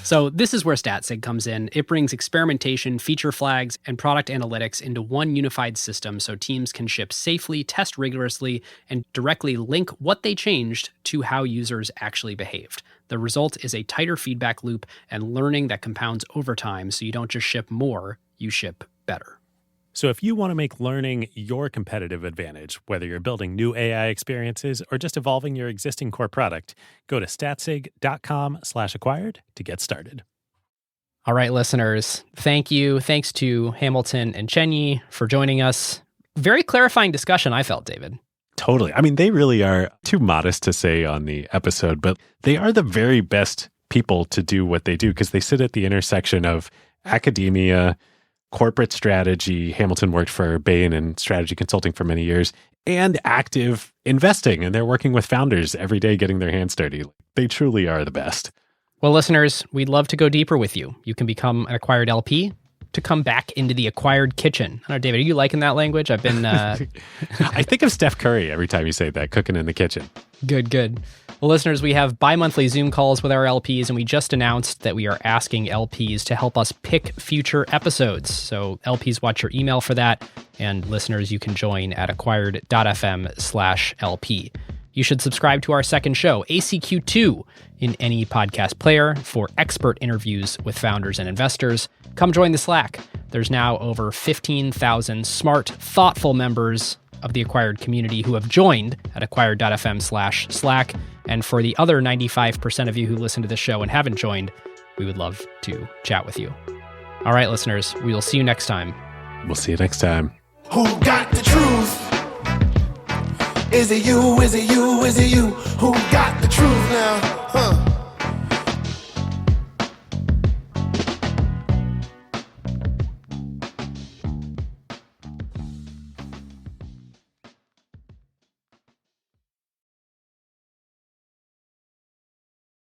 S2: So this is where Statsig comes in. It brings experimentation, feature flags, and product analytics into one unified system so teams can ship safely, test rigorously, and directly link what they changed to how users actually behaved. The result is a tighter feedback loop and learning that compounds over time, so you don't just ship more, you ship better.
S3: So if you want to make learning your competitive advantage, whether you're building new AI experiences or just evolving your existing core product, go to statsig.com/acquired to get started.
S2: All right, listeners, thank you. Thanks to Hamilton and Chenyi for joining us. Very clarifying discussion, I felt, David.
S3: Totally. I mean, they really are too modest to say on the episode, but they are the very best people to do what they do because they sit at the intersection of academia, corporate strategy. Hamilton worked for Bain and strategy consulting for many years, and active investing. And they're working with founders every day, getting their hands dirty. They truly are the best.
S2: Well, listeners, we'd love to go deeper with you. You can become an Acquired LP to come back into the Acquired kitchen. I don't know, David, are you liking that language? I've been...
S3: I think of Steph Curry every time you say that, cooking in the kitchen.
S2: Good. Well, listeners, we have bi-monthly Zoom calls with our LPs, and we just announced that we are asking LPs to help us pick future episodes. So LPs, watch your email for that. And listeners, you can join at acquired.fm/LP. You should subscribe to our second show, ACQ2, in any podcast player for expert interviews with founders and investors. Come join the Slack. There's now over 15,000 smart, thoughtful members of the Acquired community who have joined at acquired.fm/Slack. And for the other 95% of you who listen to the show and haven't joined, we would love to chat with you. All right, listeners, we will see you next time.
S3: We'll see you next time.
S4: Who got the truth? Is it you? Is it you? Is it you? Who got the truth now?